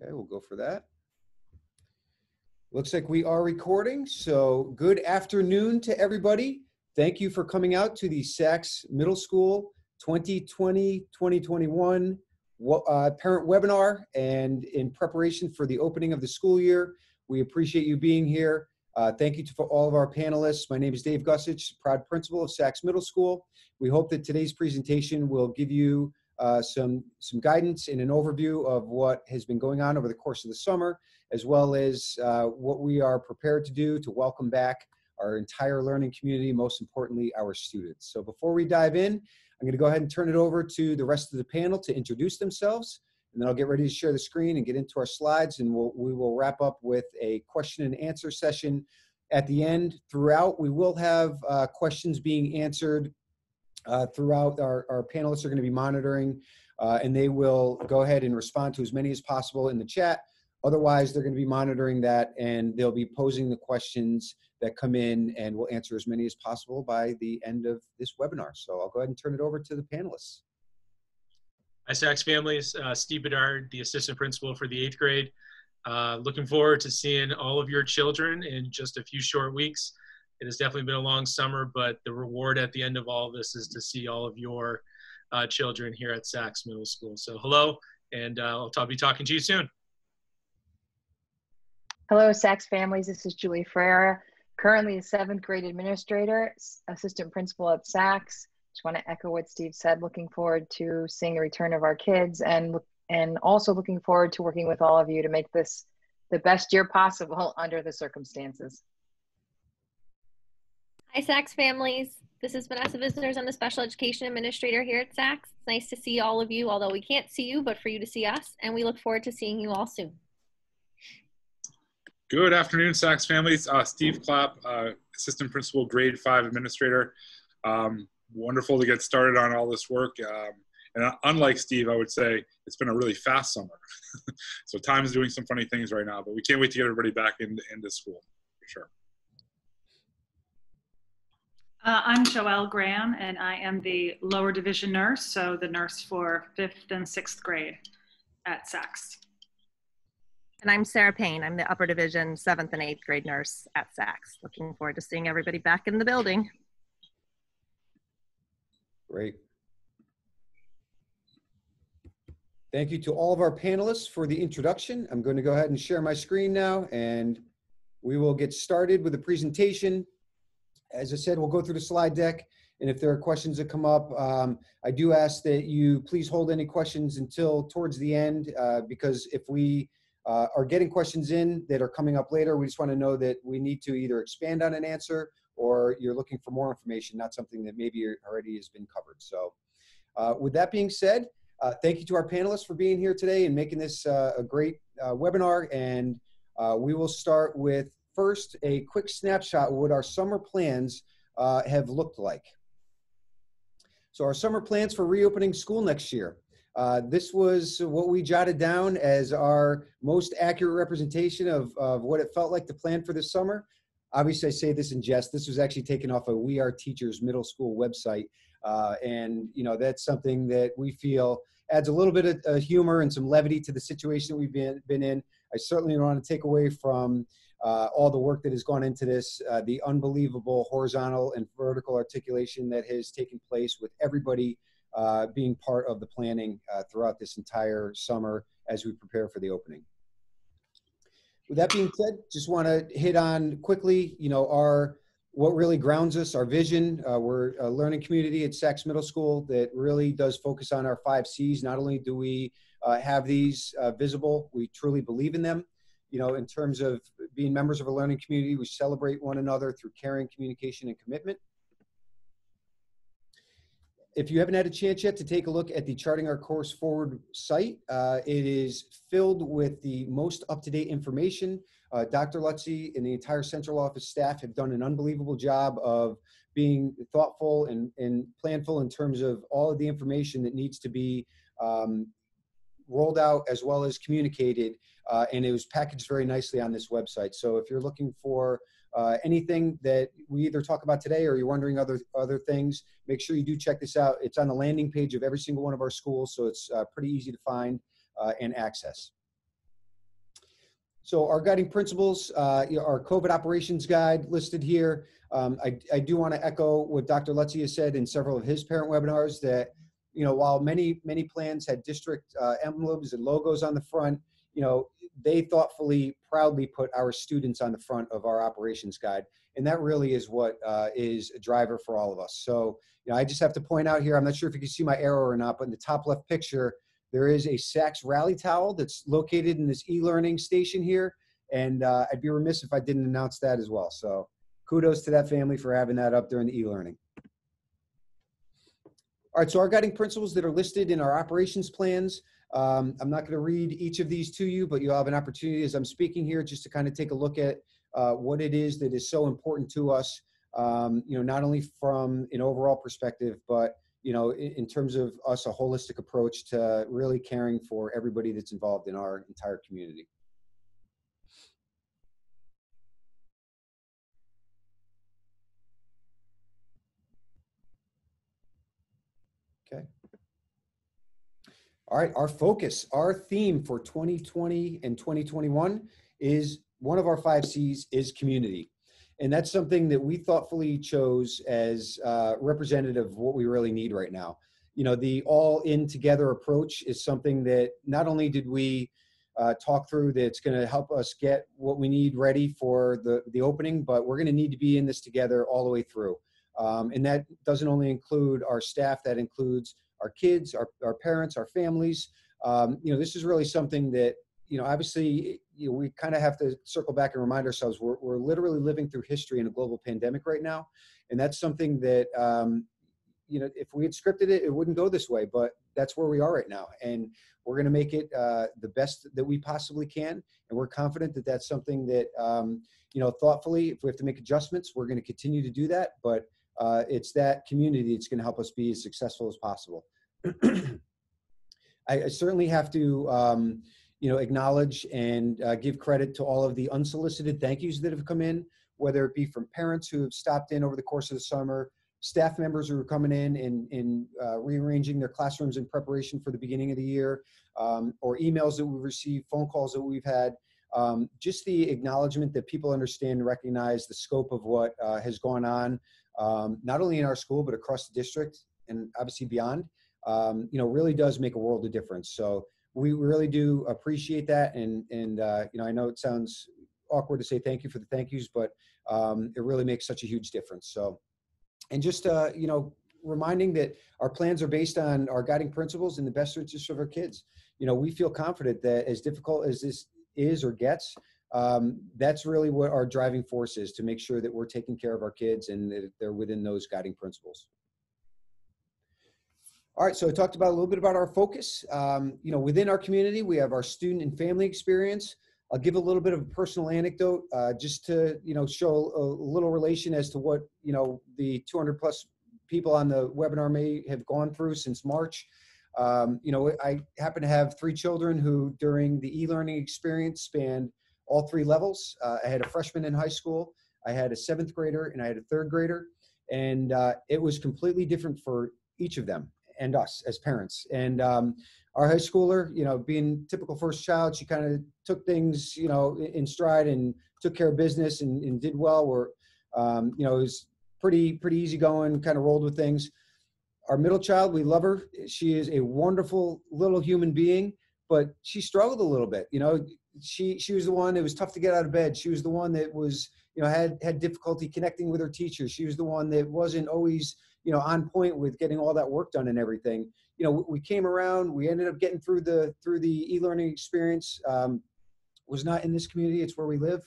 Okay, we'll go for that. Looks like we are recording, so good afternoon to everybody. Thank you for coming out to the Saxe Middle School 2020-2021 parent webinar, and in preparation for the opening of the school year. We appreciate you being here. Thank you to all of our panelists. My name is Dave Gussich, proud principal of Saxe Middle School. We hope that today's presentation will give you some guidance and an overview of what has been going on over the course of the summer, as well as what we are prepared to do to welcome back our entire learning community, most importantly, our students. So before we dive in, I'm going to go ahead and turn it over to the rest of the panel to introduce themselves, and then I'll get ready to share the screen and get into our slides, and we will wrap up with a question and answer session at the end. Throughout, we will have questions being answered throughout. Our panelists are going to be monitoring, and they will go ahead and respond to as many as possible in the chat. Otherwise, they're going to be monitoring that, and they'll be posing the questions that come in, and we'll answer as many as possible by the end of this webinar. So I'll go ahead and turn it over to the panelists. Hi, Saxe families. Steve Bedard, the assistant principal for the 8th grade. Looking forward to seeing all of your children in just a few short weeks. It has definitely been a long summer, but the reward at the end of all of this is to see all of your children here at Saxe Middle School. So hello, and I'll be talking to you soon. Hello, Saxe families. This is Julie Ferreira, currently a 7th grade administrator, assistant principal at Saxe. Just want to echo what Steve said. Looking forward to seeing the return of our kids, and also looking forward to working with all of you to make this the best year possible under the circumstances. Hi, Saxe families. This is Vanessa Visitors. I'm the special education administrator here at Saxe. It's nice to see all of you, although we can't see you, but for you to see us, and we look forward to seeing you all soon. Good afternoon, Saxe families. Steve Clapp, assistant principal, grade 5 administrator. Wonderful to get started on all this work. And unlike Steve, I would say it's been a really fast summer. So time is doing some funny things right now, but we can't wait to get everybody back into school, for sure. I'm Joelle Graham, and I am the lower division nurse, so the nurse for 5th and 6th grade at Saxe. And I'm Sarah Payne. I'm the upper division 7th and 8th grade nurse at Saxe. Looking forward to seeing everybody back in the building. Great. Thank you to all of our panelists for the introduction. I'm going to go ahead and share my screen now, and we will get started with the presentation. As I said, we'll go through the slide deck, and if there are questions that come up, I do ask that you please hold any questions until towards the end, because if we are getting questions in that are coming up later, we just want to know that we need to either expand on an answer or you're looking for more information, not something that maybe already has been covered. So with that being said, thank you to our panelists for being here today and making this a great webinar. And we will start with first a quick snapshot of what our summer plans have looked like. So our summer plans for reopening school next year. This was what we jotted down as our most accurate representation of what it felt like to plan for this summer. Obviously, I say this in jest. This was actually taken off a We Are Teachers middle school website. And, you know, that's something that we feel adds a little bit of humor and some levity to the situation that we've been in. I certainly don't want to take away from all the work that has gone into this, the unbelievable horizontal and vertical articulation that has taken place with everybody being part of the planning throughout this entire summer as we prepare for the opening. With that being said, just want to hit on quickly, you know, what really grounds us, our vision. We're a learning community at Saxe Middle School that really does focus on our 5 C's. Not only do we have these visible, we truly believe in them. You know, in terms of being members of a learning community, we celebrate one another through caring, communication, and commitment. If you haven't had a chance yet to take a look at the Charting Our Course Forward site, it is filled with the most up-to-date information. Dr. Lutzy and the entire central office staff have done an unbelievable job of being thoughtful and planful in terms of all of the information that needs to be rolled out as well as communicated, and it was packaged very nicely on this website. So if you're looking for anything that we either talk about today or you're wondering other things, make sure you do check this out. It's on the landing page of every single one of our schools, so it's pretty easy to find and access. So our guiding principles, our COVID operations guide listed here. I do want to echo what Dr. Lutzy has said in several of his parent webinars that, while many plans had district emblems and logos on the front, they thoughtfully, proudly put our students on the front of our operations guide. And that really is what is a driver for all of us. So, I just have to point out here, I'm not sure if you can see my arrow or not, but in the top left picture, there is a Saxe rally towel that's located in this e-learning station here. And I'd be remiss if I didn't announce that as well. So kudos to that family for having that up during the e-learning. All right, so our guiding principles that are listed in our operations plans. I'm not going to read each of these to you, but you'll have an opportunity as I'm speaking here just to kind of take a look at what it is that is so important to us, not only from an overall perspective, but in terms of us, a holistic approach to really caring for everybody that's involved in our entire community. Okay. All right, our focus, our theme for 2020 and 2021 is one of our 5 C's is community. And that's something that we thoughtfully chose as representative of what we really need right now. The all in together approach is something that not only did we talk through that's going to help us get what we need ready for the opening, but we're going to need to be in this together all the way through. And that doesn't only include our staff, that includes our kids, our parents, our families. This is really something that, obviously, we kind of have to circle back and remind ourselves we're literally living through history in a global pandemic right now. And that's something that, if we had scripted it, it wouldn't go this way, but that's where we are right now. And we're going to make it the best that we possibly can. And we're confident that that's something that, thoughtfully, if we have to make adjustments, we're going to continue to do that. But it's that community that's going to help us be as successful as possible. I certainly have to, acknowledge and give credit to all of the unsolicited thank yous that have come in, whether it be from parents who have stopped in over the course of the summer, staff members who are coming in and rearranging their classrooms in preparation for the beginning of the year, or emails that we've received, phone calls that we've had. Just the acknowledgement that people understand and recognize the scope of what has gone on, not only in our school, but across the district and obviously beyond, really does make a world of difference. So we really do appreciate that. And I know it sounds awkward to say thank you for the thank yous, but it really makes such a huge difference. So, and just, reminding that our plans are based on our guiding principles and the best interests of our kids. We feel confident that as difficult as this is or gets, that's really what our driving force is, to make sure that we're taking care of our kids and that they're within those guiding principles. All right, so I talked about a little bit about our focus. Within our community, we have our student and family experience. I'll give a little bit of a personal anecdote just to, show a little relation as to what, the 200 plus people on the webinar may have gone through since March. I happen to have 3 children who during the e-learning experience spanned all 3 levels. I had a freshman in high school, I had a 7th grader, and I had a 3rd grader. And it was completely different for each of them and us as parents. And our high schooler, being typical first child, she kind of took things, in stride and took care of business and did well. Where, it was pretty easygoing, kind of rolled with things. Our middle child, we love her. She is a wonderful little human being, but she struggled a little bit. She was the one that was tough to get out of bed. She was the one that was, had difficulty connecting with her teachers. She was the one that wasn't always, on point with getting all that work done and everything. We came around, we ended up getting through the e-learning experience. Was not in this community, it's where we live.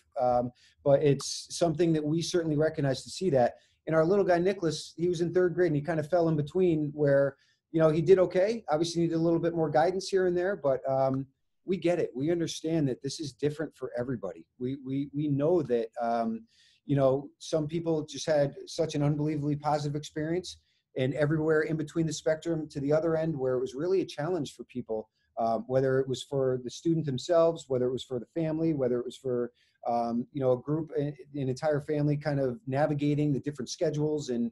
But it's something that we certainly recognize to see that. And our little guy, Nicholas, he was in 3rd grade and he kind of fell in between where, he did okay. Obviously needed a little bit more guidance here and there, but we get it. We understand that this is different for everybody. We know that, some people just had such an unbelievably positive experience, and everywhere in between the spectrum to the other end where it was really a challenge for people, whether it was for the student themselves, whether it was for the family, whether it was for, a group, an entire family kind of navigating the different schedules and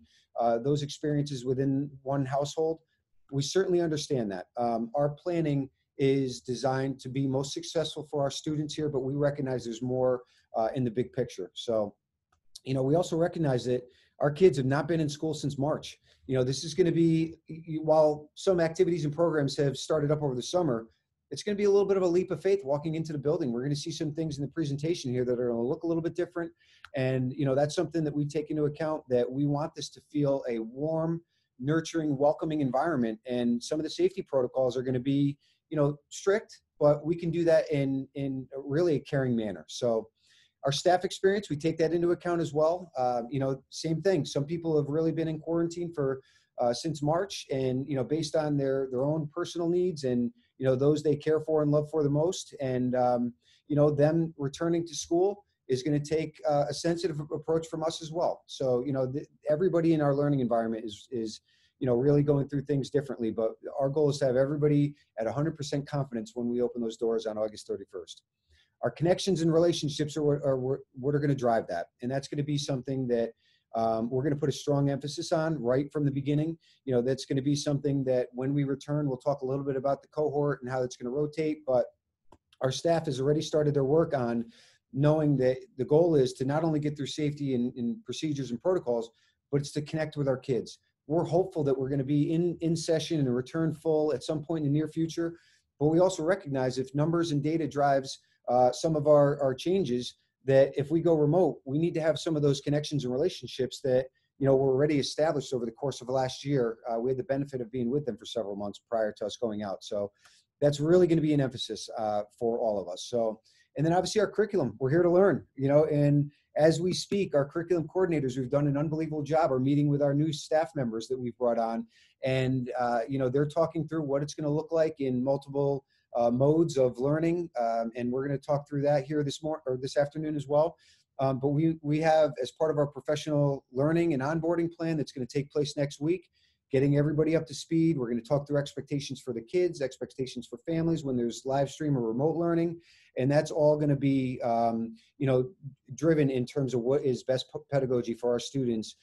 those experiences within one household. We certainly understand that. Our planning is designed to be most successful for our students here, but we recognize there's more in the big picture. So, we also recognize that our kids have not been in school since March. This is going to be, while some activities and programs have started up over the summer, it's going to be a little bit of a leap of faith walking into the building. We're going to see some things in the presentation here that are going to look a little bit different. And, that's something that we take into account, that we want this to feel a warm, nurturing, welcoming environment. And some of the safety protocols are going to be, strict, but we can do that in really a caring manner. So our staff experience, we take that into account as well. Same thing. Some people have really been in quarantine for since March, and based on their own personal needs and those they care for and love for the most, and them returning to school is going to take a sensitive approach from us as well. So everybody in our learning environment is really going through things differently, but our goal is to have everybody at 100% confidence when we open those doors on August 31st. Our connections and relationships are what are going to drive that. And that's going to be something that we're going to put a strong emphasis on right from the beginning. That's going to be something that when we return, we'll talk a little bit about the cohort and how it's going to rotate. But our staff has already started their work on knowing that the goal is to not only get through safety and procedures and protocols, but it's to connect with our kids. We're hopeful that we're going to be in session and return full at some point in the near future. But we also recognize if numbers and data drives some of our changes, that if we go remote, we need to have some of those connections and relationships that were already established over the course of the last year. We had the benefit of being with them for several months prior to us going out. So that's really going to be an emphasis for all of us. So, and then obviously our curriculum, we're here to learn, and as we speak, our curriculum coordinators, we've done an unbelievable job, are meeting with our new staff members that we've brought on. And, they're talking through what it's going to look like in multiple modes of learning. And we're going to talk through that here this afternoon as well. But we have, as part of our professional learning and onboarding plan that's going to take place next week, getting everybody up to speed. We're going to talk through expectations for the kids, expectations for families when there's live stream or remote learning. And that's all going to be, driven in terms of what is best pedagogy for our students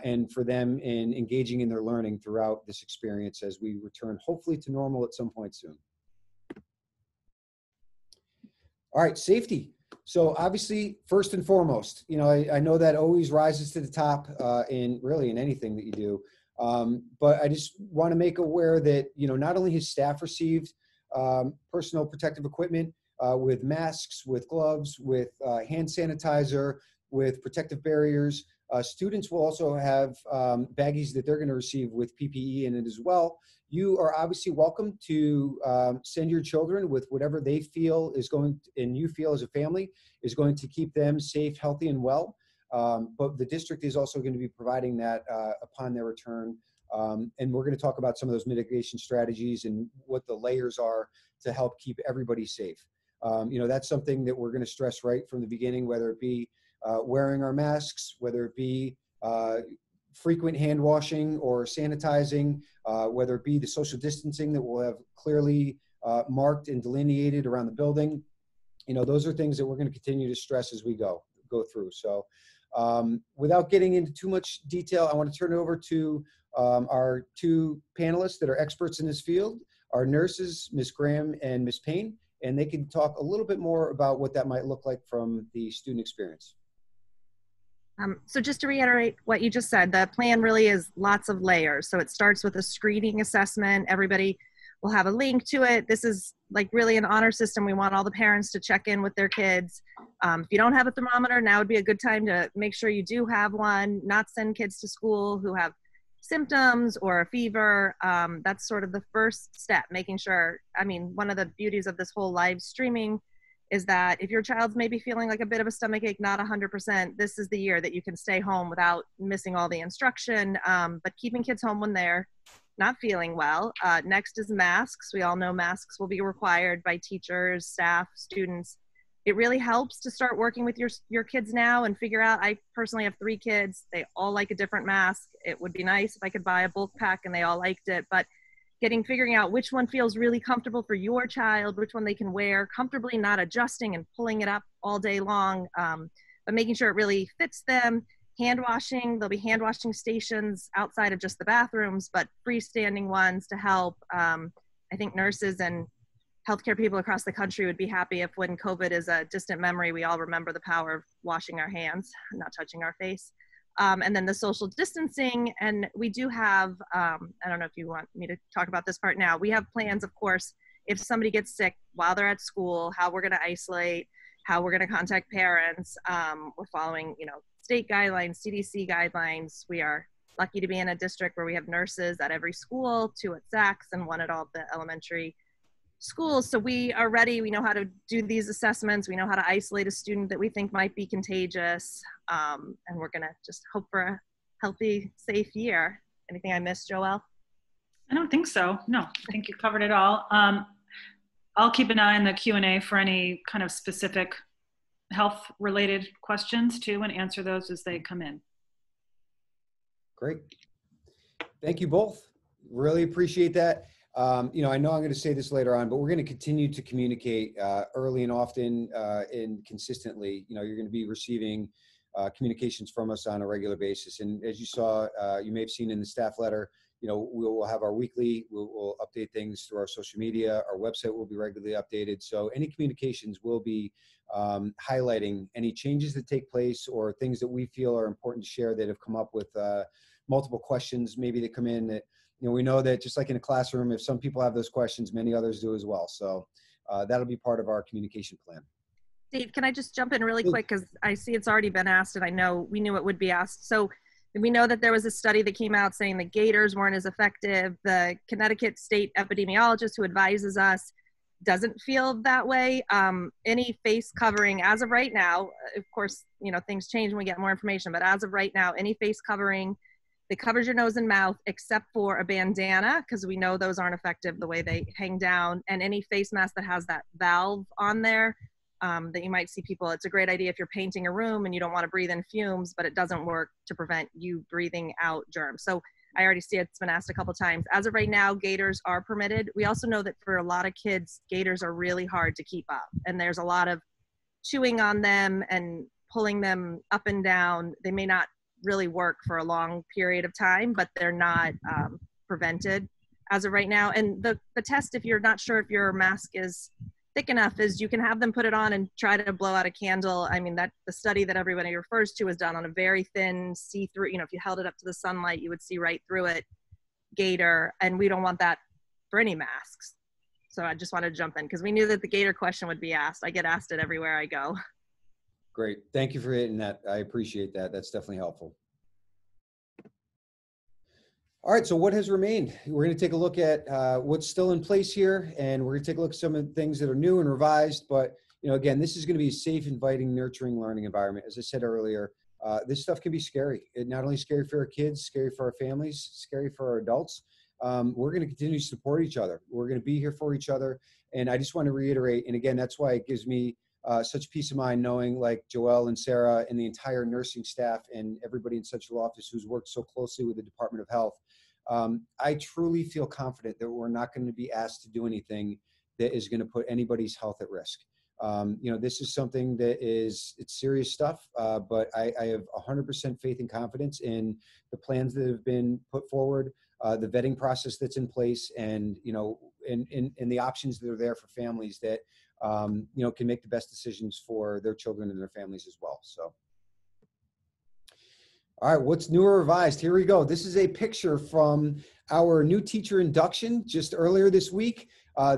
and for them in engaging in their learning throughout this experience as we return hopefully to normal at some point soon. All right, safety. So obviously, first and foremost, I know that always rises to the top in anything that you do. But I just want to make aware that, not only has staff received personal protective equipment with masks, with gloves, with hand sanitizer, with protective barriers, students will also have baggies that they're going to receive with PPE in it as well. You are obviously welcome to send your children with whatever they feel is going, and you feel as a family, is going to keep them safe, healthy, and well. But the district is also going to be providing that upon their return. And we're going to talk about some of those mitigation strategies and what the layers are to help keep everybody safe. That's something that we're going to stress right from the beginning, whether it be wearing our masks, whether it be frequent hand washing or sanitizing, whether it be the social distancing that we'll have clearly marked and delineated around the building. Those are things that we're going to continue to stress as we go through. So without getting into too much detail, I want to turn it over to our two panelists that are experts in this field, our nurses, Ms. Graham and Ms. Payne, and they can talk a little bit more about what that might look like from the student experience. So just to reiterate what you just said, the plan really is lots of layers. So it starts with a screening assessment. Everybody will have a link to it. This is like really an honor system. We want all the parents to check in with their kids. If you don't have a thermometer, now would be a good time to make sure you do have one, not send kids to school who have symptoms or a fever. That's sort of the first step, making sure, one of the beauties of this whole live streaming is that if your child's maybe feeling like a bit of a stomachache, not 100%, this is the year that you can stay home without missing all the instruction, but keeping kids home when they're not feeling well. Next is masks. We all know masks will be required by teachers, staff, students. It really helps to start working with your kids now and figure out, I personally have 3 kids. They all like a different mask. It would be nice if I could buy a bulk pack and they all liked it, but figuring out which one feels really comfortable for your child, which one they can wear comfortably, not adjusting and pulling it up all day long, but making sure it really fits them. Hand washing, there'll be hand washing stations outside of just the bathrooms, but freestanding ones to help. I think nurses and healthcare people across the country would be happy if, when COVID is a distant memory, we all remember the power of washing our hands, not touching our face. And then the social distancing. And we do have, I don't know if you want me to talk about this part now. We have plans, of course, if somebody gets sick while they're at school, how we're going to isolate, how we're going to contact parents. We're following, state guidelines, CDC guidelines. We are lucky to be in a district where we have nurses at every school, 2 at Saxe and 1 at all the elementary schools. So we are ready. We know how to do these assessments. We know how to isolate a student that we think might be contagious. And we're going to just hope for a healthy, safe year. Anything I missed, Joelle? I don't think so. No, I think you covered it all. I'll keep an eye on the Q&A for any kind of specific health-related questions too, and answer those as they come in. Great. Thank you both. Really appreciate that. I know I'm going to say this later on, but we're going to continue to communicate early and often and consistently. You're going to be receiving communications from us on a regular basis. And as you saw, you may have seen in the staff letter, we'll have our weekly, we'll update things through our social media. Our website will be regularly updated. So any communications will be highlighting any changes that take place or things that we feel are important to share that have come up with multiple questions maybe that come in that, we know that just like in a classroom, if some people have those questions, many others do as well. So that'll be part of our communication plan. Steve, can I just jump in really quick? Because I see it's already been asked and I know we knew it would be asked. So we know that there was a study that came out saying the gators weren't as effective. The Connecticut state epidemiologist who advises us doesn't feel that way. Any face covering as of right now, of course, things change when we get more information, but as of right now, any face covering that covers your nose and mouth except for a bandana, because we know those aren't effective the way they hang down, and any face mask that has that valve on there that you might see people, it's a great idea if you're painting a room and you don't want to breathe in fumes, but it doesn't work to prevent you breathing out germs. So I already see it's been asked a couple times. As of right now, gaiters are permitted. We also know that for a lot of kids, gaiters are really hard to keep up, and there's a lot of chewing on them and pulling them up and down. They may not really work for a long period of time, but they're not prevented as of right now. And the test, if you're not sure if your mask is thick enough, is you can have them put it on and try to blow out a candle. I mean, that the study that everybody refers to was done on a very thin see-through, if you held it up to the sunlight, you would see right through it, gaiter, and we don't want that for any masks. So I just wanted to jump in because we knew that the gaiter question would be asked. I get asked it everywhere I go. Great. Thank you for hitting that. I appreciate that. That's definitely helpful. All right, so what has remained? We're going to take a look at what's still in place here, and we're going to take a look at some of the things that are new and revised. But, again, this is going to be a safe, inviting, nurturing learning environment. As I said earlier, this stuff can be scary. It's not only scary for our kids, scary for our families, scary for our adults. We're going to continue to support each other. We're going to be here for each other. And I just want to reiterate, and again, that's why it gives me such peace of mind knowing like Joelle and Sarah and the entire nursing staff and everybody in central office who's worked so closely with the Department of Health. I truly feel confident that we're not going to be asked to do anything that is going to put anybody's health at risk. This is something that it's serious stuff, but I have 100% faith and confidence in the plans that have been put forward, the vetting process that's in place, and, and the options that are there for families that, can make the best decisions for their children and their families as well. So. All right, what's new or revised? Here we go. This is a picture from our new teacher induction just earlier this week.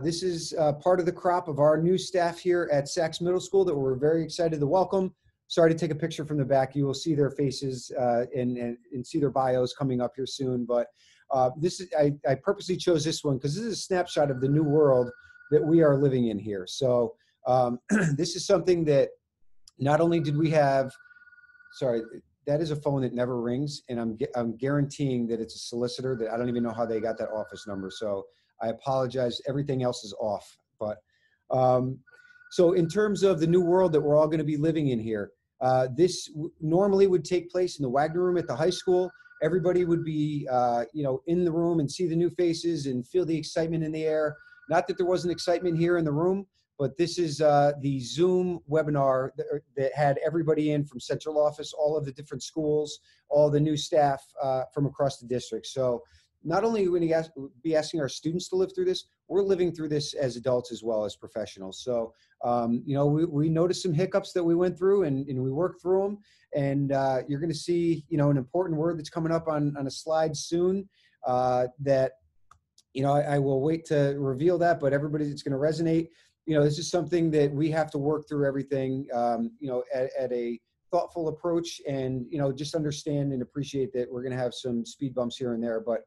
This is part of the crop of our new staff here at Saxe Middle School that we're very excited to welcome. Sorry to take a picture from the back. You will see their faces and see their bios coming up here soon. But I purposely chose this one because this is a snapshot of the new world that we are living in here. So this is something that not only did we have, sorry, that is a phone that never rings, and I'm guaranteeing that it's a solicitor that I don't even know how they got that office number. So I apologize. Everything else is off. But so in terms of the new world that we're all going to be living in here, this normally would take place in the Wagner room at the high school. Everybody would be, in the room and see the new faces and feel the excitement in the air. Not that there wasn't excitement here in the room, but this is the Zoom webinar that had everybody in from central office, all of the different schools, all the new staff from across the district. So not only are we going to be asking our students to live through this, we're living through this as adults as well as professionals. So, you know, we noticed some hiccups that we went through, and we worked through them. And you're going to see, you know, an important word that's coming up on a slide soon that, you know, I will wait to reveal that, but everybody, it's going to resonate. You know, this is something that we have to work through everything, you know, at a thoughtful approach, and, you know, just understand and appreciate that we're going to have some speed bumps here and there. But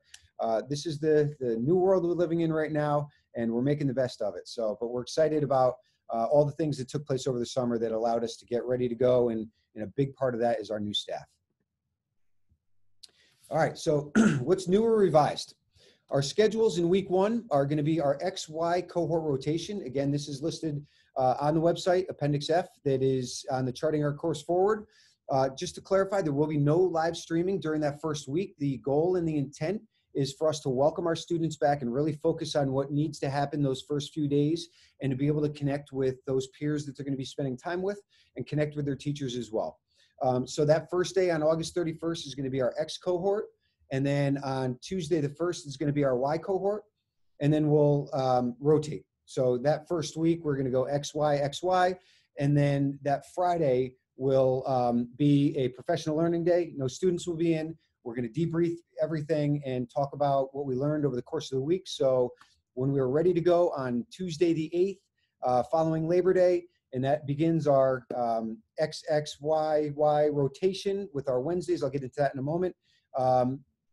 this is the new world we're living in right now, and we're making the best of it. So, but we're excited about all the things that took place over the summer that allowed us to get ready to go. And a big part of that is our new staff. All right, so what's new or revised? Our schedules in week 1 are going to be our XY cohort rotation. Again, this is listed on the website, Appendix F, that is on the Charting Our Course Forward. Just to clarify, there will be no live streaming during that first week. The goal and the intent is for us to welcome our students back and really focus on what needs to happen those first few days, and to be able to connect with those peers that they're going to be spending time with, and connect with their teachers as well. So that first day on August 31st is going to be our X cohort. And then on Tuesday the 1st is going to be our Y cohort. And then we'll rotate. So that first week, we're going to go XY, XY. And then that Friday will be a professional learning day. No students will be in. We're going to debrief everything and talk about what we learned over the course of the week. So when we're ready to go on Tuesday the 8th, following Labor Day, and that begins our XXYY rotation with our Wednesdays. I'll get into that in a moment.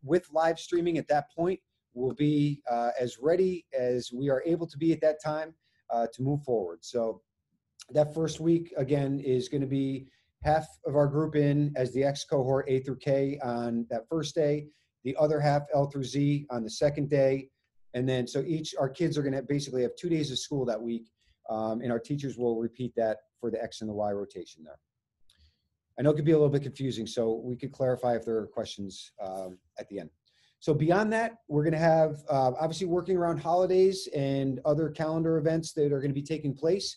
With live streaming at that point, we'll be as ready as we are able to be at that time to move forward. So that first week, again, is going to be half of our group in as the X cohort, A through K, on that first day, the other half, L through Z, on the second day. And then, so our kids are going to basically have 2 days of school that week, and our teachers will repeat that for the X and the Y rotation there. I know it could be a little bit confusing, so we could clarify if there are questions at the end. So beyond that, we're going to have, obviously, working around holidays and other calendar events that are going to be taking place.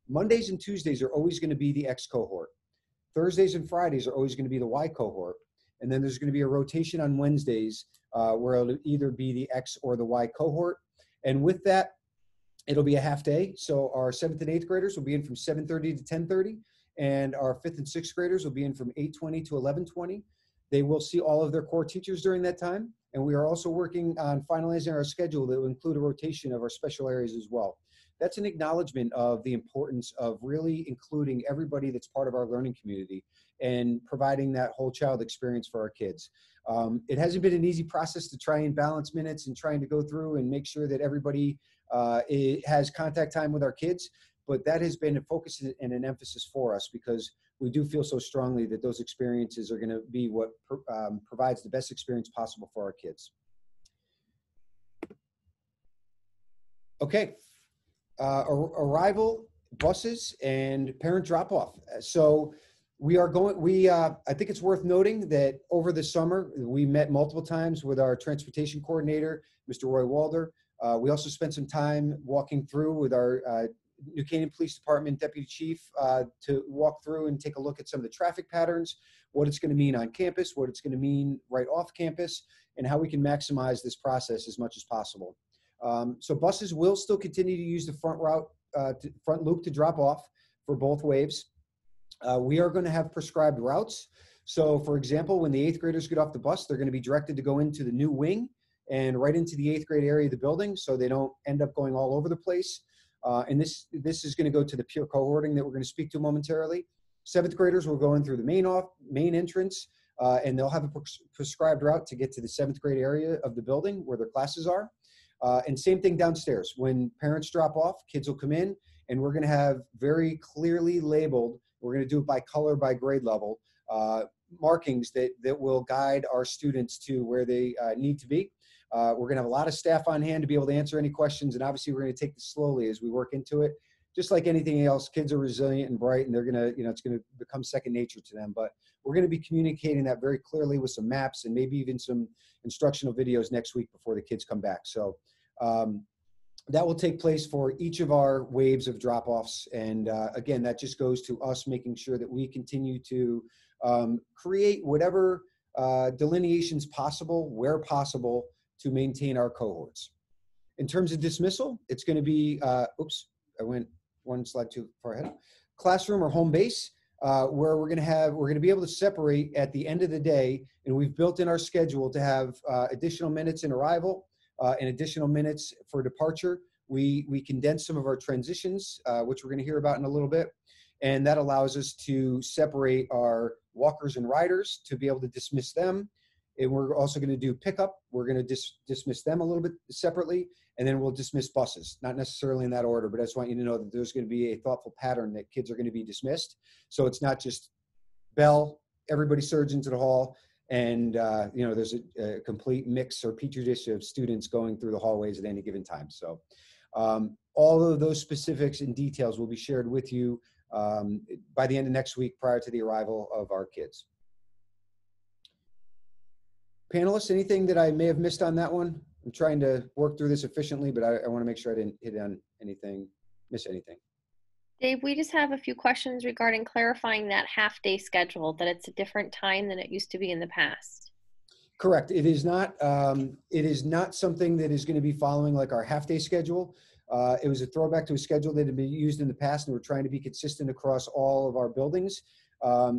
Mondays and Tuesdays are always going to be the X cohort. Thursdays and Fridays are always going to be the Y cohort. And then there's going to be a rotation on Wednesdays where it'll either be the X or the Y cohort. And with that, it'll be a half day. So our 7th and 8th graders will be in from 7:30 to 10:30. And our 5th and 6th graders will be in from 8:20 to 11:20. They will see all of their core teachers during that time. And we are also working on finalizing our schedule that will include a rotation of our special areas as well. That's an acknowledgement of the importance of really including everybody that's part of our learning community and providing that whole child experience for our kids. It hasn't been an easy process to try and balance minutes and trying to go through and make sure that everybody has contact time with our kids. But that has been a focus and an emphasis for us, because we do feel so strongly that those experiences are going to be what provides the best experience possible for our kids. Okay, arrival, buses, and parent drop-off. So we are going, I think it's worth noting that over the summer, we met multiple times with our transportation coordinator, Mr. Roy Walder. We also spent some time walking through with our New Canaan Police Department Deputy Chief to walk through and take a look at some of the traffic patterns, what it's going to mean on campus, what it's going to mean right off campus, and how we can maximize this process as much as possible. So buses will still continue to use the front route, front loop to drop off for both waves. We are going to have prescribed routes. So for example, when the 8th graders get off the bus, they're going to be directed to go into the new wing and right into the 8th grade area of the building, so they don't end up going all over the place. And this is going to go to the peer cohorting that we're going to speak to momentarily. 7th graders will go in through the main entrance, and they'll have a prescribed route to get to the 7th grade area of the building where their classes are. And same thing downstairs. When parents drop off, kids will come in, and we're going to have very clearly labeled, we're going to do it by color, by grade level, markings that will guide our students to where they need to be. We're going to have a lot of staff on hand to be able to answer any questions, and obviously we're going to take this slowly as we work into it. Just like anything else, kids are resilient and bright, and they're going to, it's going to become second nature to them. But we're going to be communicating that very clearly with some maps and maybe even some instructional videos next week before the kids come back. So that will take place for each of our waves of drop-offs. And again, that just goes to us making sure that we continue to create whatever delineations possible, where possible, to maintain our cohorts. In terms of dismissal, it's going to be, oops, I went one slide too far ahead. Classroom or home base, where we're going to be able to separate at the end of the day, and we've built in our schedule to have additional minutes in arrival and additional minutes for departure. We condense some of our transitions, which we're going to hear about in a little bit, and that allows us to separate our walkers and riders to be able to dismiss them. And we're also going to do pickup. We're going to dismiss them a little bit separately, and then we'll dismiss buses, not necessarily in that order, but I just want you to know that there's going to be a thoughtful pattern that kids are going to be dismissed. So it's not just bell, everybody surge into the hall, and you know, there's a complete mix or petri dish of students going through the hallways at any given time. So all of those specifics and details will be shared with you by the end of next week prior to the arrival of our kids. Panelists, anything that I may have missed on that one? I'm trying to work through this efficiently, but I want to make sure I didn't hit on anything, miss anything. Dave, we just have a few questions regarding clarifying that half-day schedule, that it's a different time than it used to be in the past. Correct. It is not something that is going to be following like our half-day schedule. It was a throwback to a schedule that had been used in the past, and we're trying to be consistent across all of our buildings.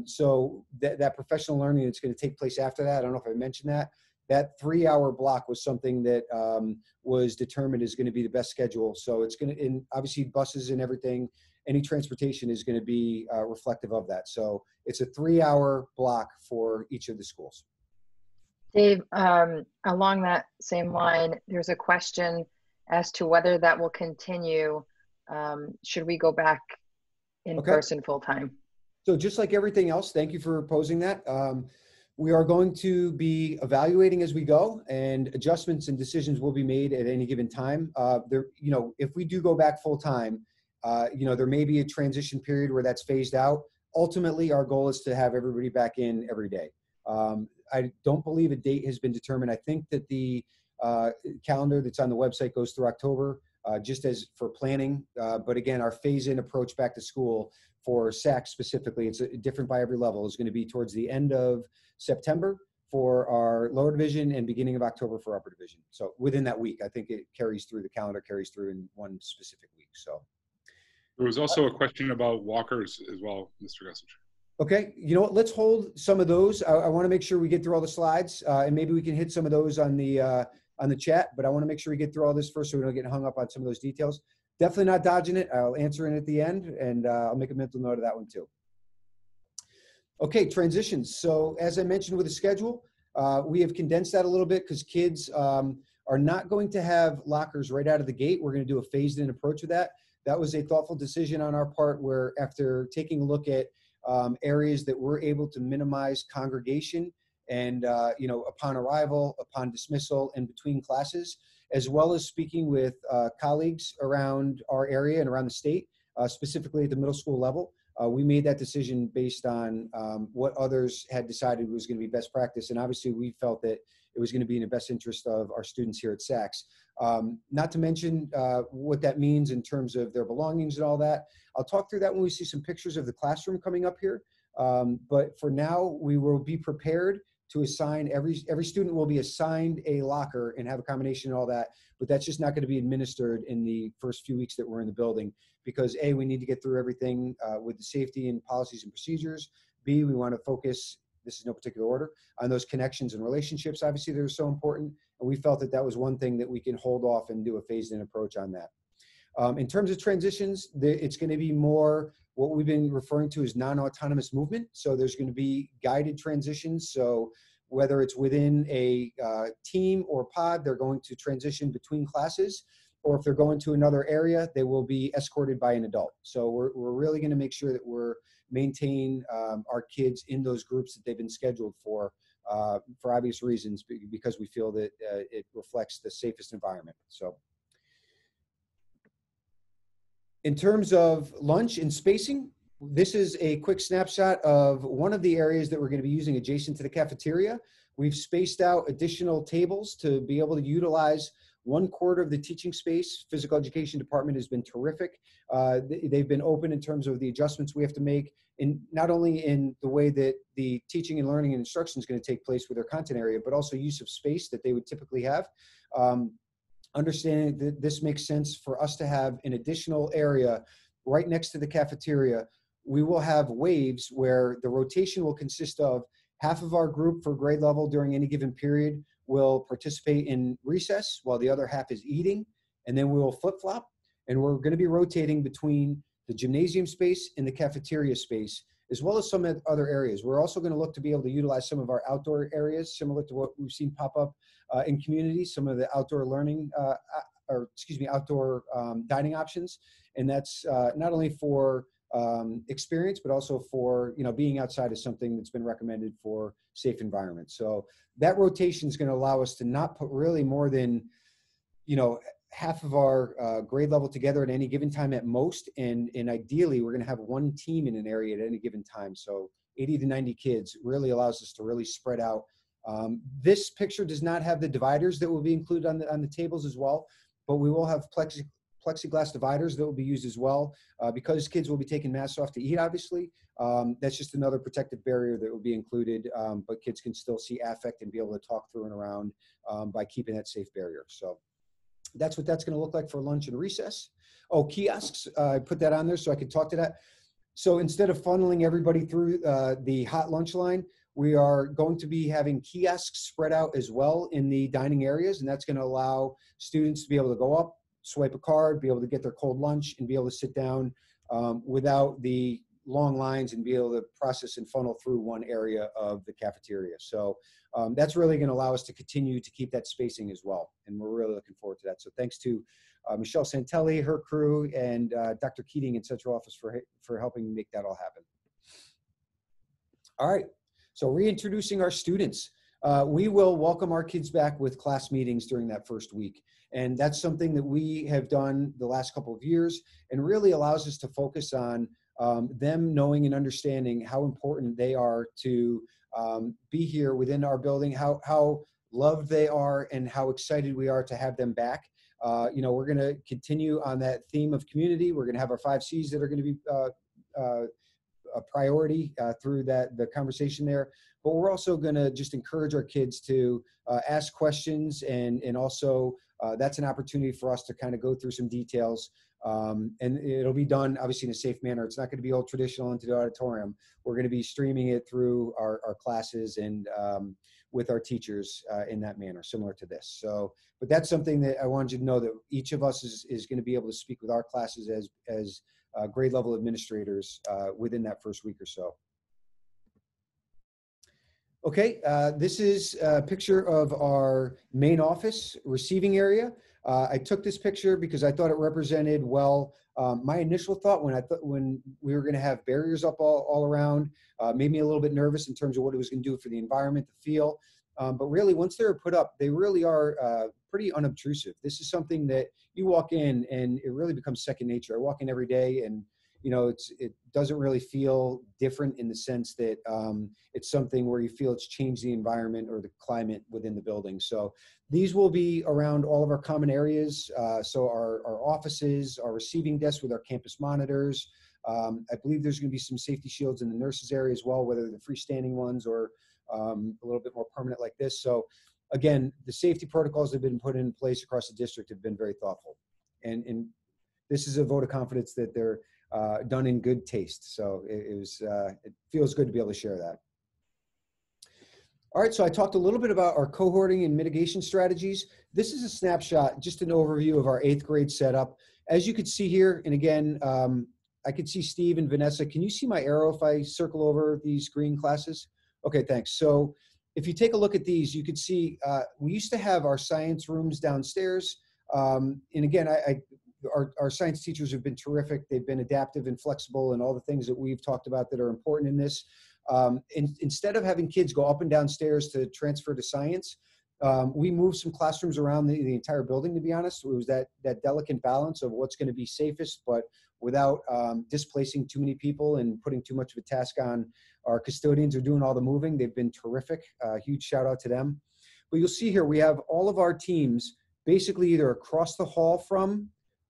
So that professional learning that's going to take place after that, I don't know if I mentioned that, that 3-hour block was something that was determined is going to be the best schedule. So it's going to, and obviously buses and everything, any transportation is going to be reflective of that. So it's a 3-hour block for each of the schools. Dave, along that same line, there's a question as to whether that will continue. Should we go back in person full time? So just like everything else, thank you for posing that. We are going to be evaluating as we go, and adjustments and decisions will be made at any given time. You know, if we do go back full time, you know, there may be a transition period where that's phased out. Ultimately, our goal is to have everybody back in every day. I don't believe a date has been determined. I think that the calendar that's on the website goes through October, just as for planning. But again, our phase-in approach back to school for Saxe specifically, it's different by every level, is going to be towards the end of September for our lower division and beginning of October for upper division. So within that week, I think it carries through, the calendar carries through in one specific week. So there was also a question about walkers as well, Mr. Gossage. Okay, you know what, let's hold some of those. I want to make sure we get through all the slides, and maybe we can hit some of those on the chat, but I want to make sure we get through all this first so we don't get hung up on some of those details. Definitely not dodging it. I'll answer it at the end, and I'll make a mental note of that one too. Okay, transitions. So as I mentioned with the schedule, we have condensed that a little bit because kids are not going to have lockers right out of the gate. We're going to do a phased-in approach with that. That was a thoughtful decision on our part, where after taking a look at areas that we're able to minimize congregation and, you know, upon arrival, upon dismissal, and between classes, as well as speaking with colleagues around our area and around the state, specifically at the middle school level. We made that decision based on what others had decided was going to be best practice. And obviously we felt that it was going to be in the best interest of our students here at Saxe. Not to mention what that means in terms of their belongings and all that. I'll talk through that when we see some pictures of the classroom coming up here. But for now, we will be prepared to assign, every student will be assigned a locker and have a combination and all that, but that's just not going to be administered in the first few weeks that we're in the building, because A, we need to get through everything with the safety and policies and procedures. B, we want to focus, this is no particular order, on those connections and relationships. Obviously, they're so important, and we felt that that was one thing that we can hold off and do a phased-in approach on that. In terms of transitions, it's going to be more what we've been referring to as non-autonomous movement. So there's going to be guided transitions. So whether it's within a team or pod, they're going to transition between classes, or if they're going to another area, they will be escorted by an adult. So we're really going to make sure that we're maintain our kids in those groups that they've been scheduled for obvious reasons, because we feel that it reflects the safest environment. So in terms of lunch and spacing, this is a quick snapshot of one of the areas that we're going to be using adjacent to the cafeteria. We've spaced out additional tables to be able to utilize 1/4 of the teaching space. Physical education department has been terrific. They've been open in terms of the adjustments we have to make, in not only in the way that the teaching and learning and instruction is going to take place with their content area, but also use of space that they would typically have. understanding that this makes sense for us to have an additional area right next to the cafeteria, we will have waves where the rotation will consist of half of our group for grade level during any given period will participate in recess while the other half is eating, and then we will flip-flop, and we're going to be rotating between the gymnasium space and the cafeteria space, as well as some other areas. We're also going to look to be able to utilize some of our outdoor areas, similar to what we've seen pop up in communities, some of the outdoor learning, outdoor dining options. And that's not only for experience, but also for, being outside is something that's been recommended for safe environments. So that rotation is going to allow us to not put really more than, half of our grade level together at any given time at most. And ideally, we're going to have one team in an area at any given time. So 80 to 90 kids really allows us to really spread out. This picture does not have the dividers that will be included on the tables as well, but we will have plexiglass dividers that will be used as well. Because kids will be taking masks off to eat, obviously, that's just another protective barrier that will be included, but kids can still see affect and be able to talk through and around by keeping that safe barrier. So that's what that's going to look like for lunch and recess. Oh, kiosks, I put that on there so I could talk to that. So instead of funneling everybody through the hot lunch line, we are going to be having kiosks spread out as well in the dining areas, and that's going to allow students to be able to go up, swipe a card, be able to get their cold lunch, and be able to sit down without the long lines and be able to process and funnel through one area of the cafeteria. So that's really going to allow us to continue to keep that spacing as well. And we're really looking forward to that. So thanks to Michelle Santelli, her crew, and Dr. Keating in Central Office for helping make that all happen. All right, so reintroducing our students. We will welcome our kids back with class meetings during that first week. And that's something that we have done the last couple of years and really allows us to focus on them knowing and understanding how important they are to be here within our building, how loved they are, and how excited we are to have them back. We're going to continue on that theme of community. We're going to have our 5 C's that are going to be a priority through the conversation there. But we're also going to just encourage our kids to ask questions, and also that's an opportunity for us to kind of go through some details. And it'll be done obviously in a safe manner. It's not going to be all traditional into the auditorium. We're going to be streaming it through our classes and with our teachers in that manner, similar to this. So, but that's something that I wanted you to know, that each of us is going to be able to speak with our classes as grade level administrators within that first week or so. Okay, this is a picture of our main office receiving area. I took this picture because I thought it represented well my initial thought when we were going to have barriers up all around. Made me a little bit nervous in terms of what it was going to do for the environment, the feel. But really, once they were put up, they really are pretty unobtrusive. This is something that you walk in and it really becomes second nature. I walk in every day, and it doesn't really feel different in the sense that it's something where you feel it's changed the environment or the climate within the building. So these will be around all of our common areas. So our offices, our receiving desks with our campus monitors. I believe there's going to be some safety shields in the nurses area as well, whether the freestanding ones or a little bit more permanent like this. So again, the safety protocols that have been put in place across the district have been very thoughtful. And this is a vote of confidence that they're done in good taste. So it feels good to be able to share that. All right, so I talked a little bit about our cohorting and mitigation strategies. This is a snapshot, just an overview of our 8th grade setup. As you can see here, and again, I could see Steve and Vanessa. Can you see my arrow if I circle over these green classes? Okay, thanks. So if you take a look at these, you could see we used to have our science rooms downstairs. And again, our science teachers have been terrific. They've been adaptive and flexible and all the things that we've talked about that are important in this. Instead of having kids go up and downstairs to transfer to science, we moved some classrooms around the entire building, to be honest. It was that delicate balance of what's going to be safest, but without displacing too many people and putting too much of a task on our custodians who are doing all the moving. They've been terrific. Huge shout out to them. But you'll see here, we have all of our teams basically either across the hall from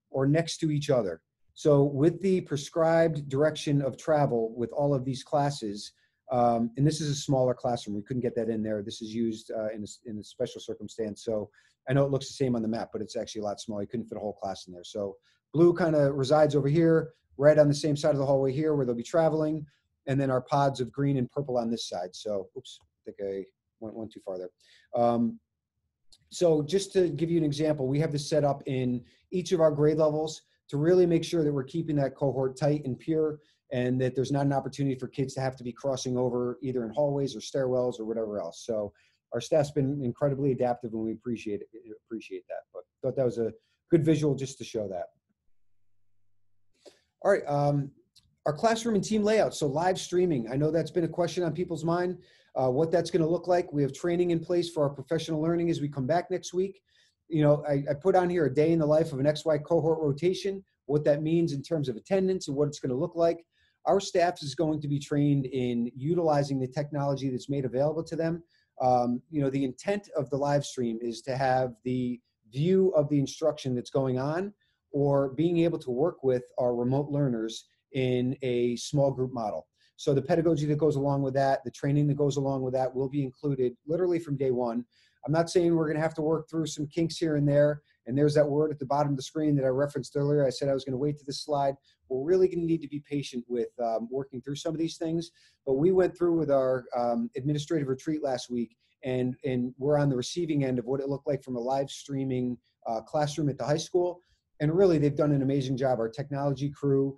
or next to each other. So with the prescribed direction of travel with all of these classes, and this is a smaller classroom, we couldn't get that in there. This is used in a special circumstance. So I know it looks the same on the map, but it's actually a lot smaller. You couldn't fit a whole class in there. So blue kind of resides over here, red on the same side of the hallway here where they'll be traveling, and then our pods of green and purple on this side. So, oops, I think I went too far there. So just to give you an example, we have this set up in each of our grade levels to really make sure that we're keeping that cohort tight and pure, and that there's not an opportunity for kids to have to be crossing over either in hallways or stairwells or whatever else. So our staff's been incredibly adaptive, and we appreciate that. But thought that was a good visual just to show that. All right, our classroom and team layout. So live streaming, I know that's been a question on people's mind, what that's gonna look like. We have training in place for our professional learning as we come back next week. You know, I put on here a day in the life of an XY cohort rotation, what that means in terms of attendance and what it's gonna look like. Our staff is going to be trained in utilizing the technology that's made available to them. You know, the intent of the live stream is to have the view of the instruction that's going on, or being able to work with our remote learners in a small group model. So the pedagogy that goes along with that, the training that goes along with that will be included literally from day one. I'm not saying we're gonna have to work through some kinks here and there, and there's that word at the bottom of the screen that I referenced earlier. I said I was gonna wait to this slide. We're really gonna need to be patient with working through some of these things, but we went through with our administrative retreat last week, and we're on the receiving end of what it looked like from a live streaming classroom at the high school. And really, they've done an amazing job. Our technology crew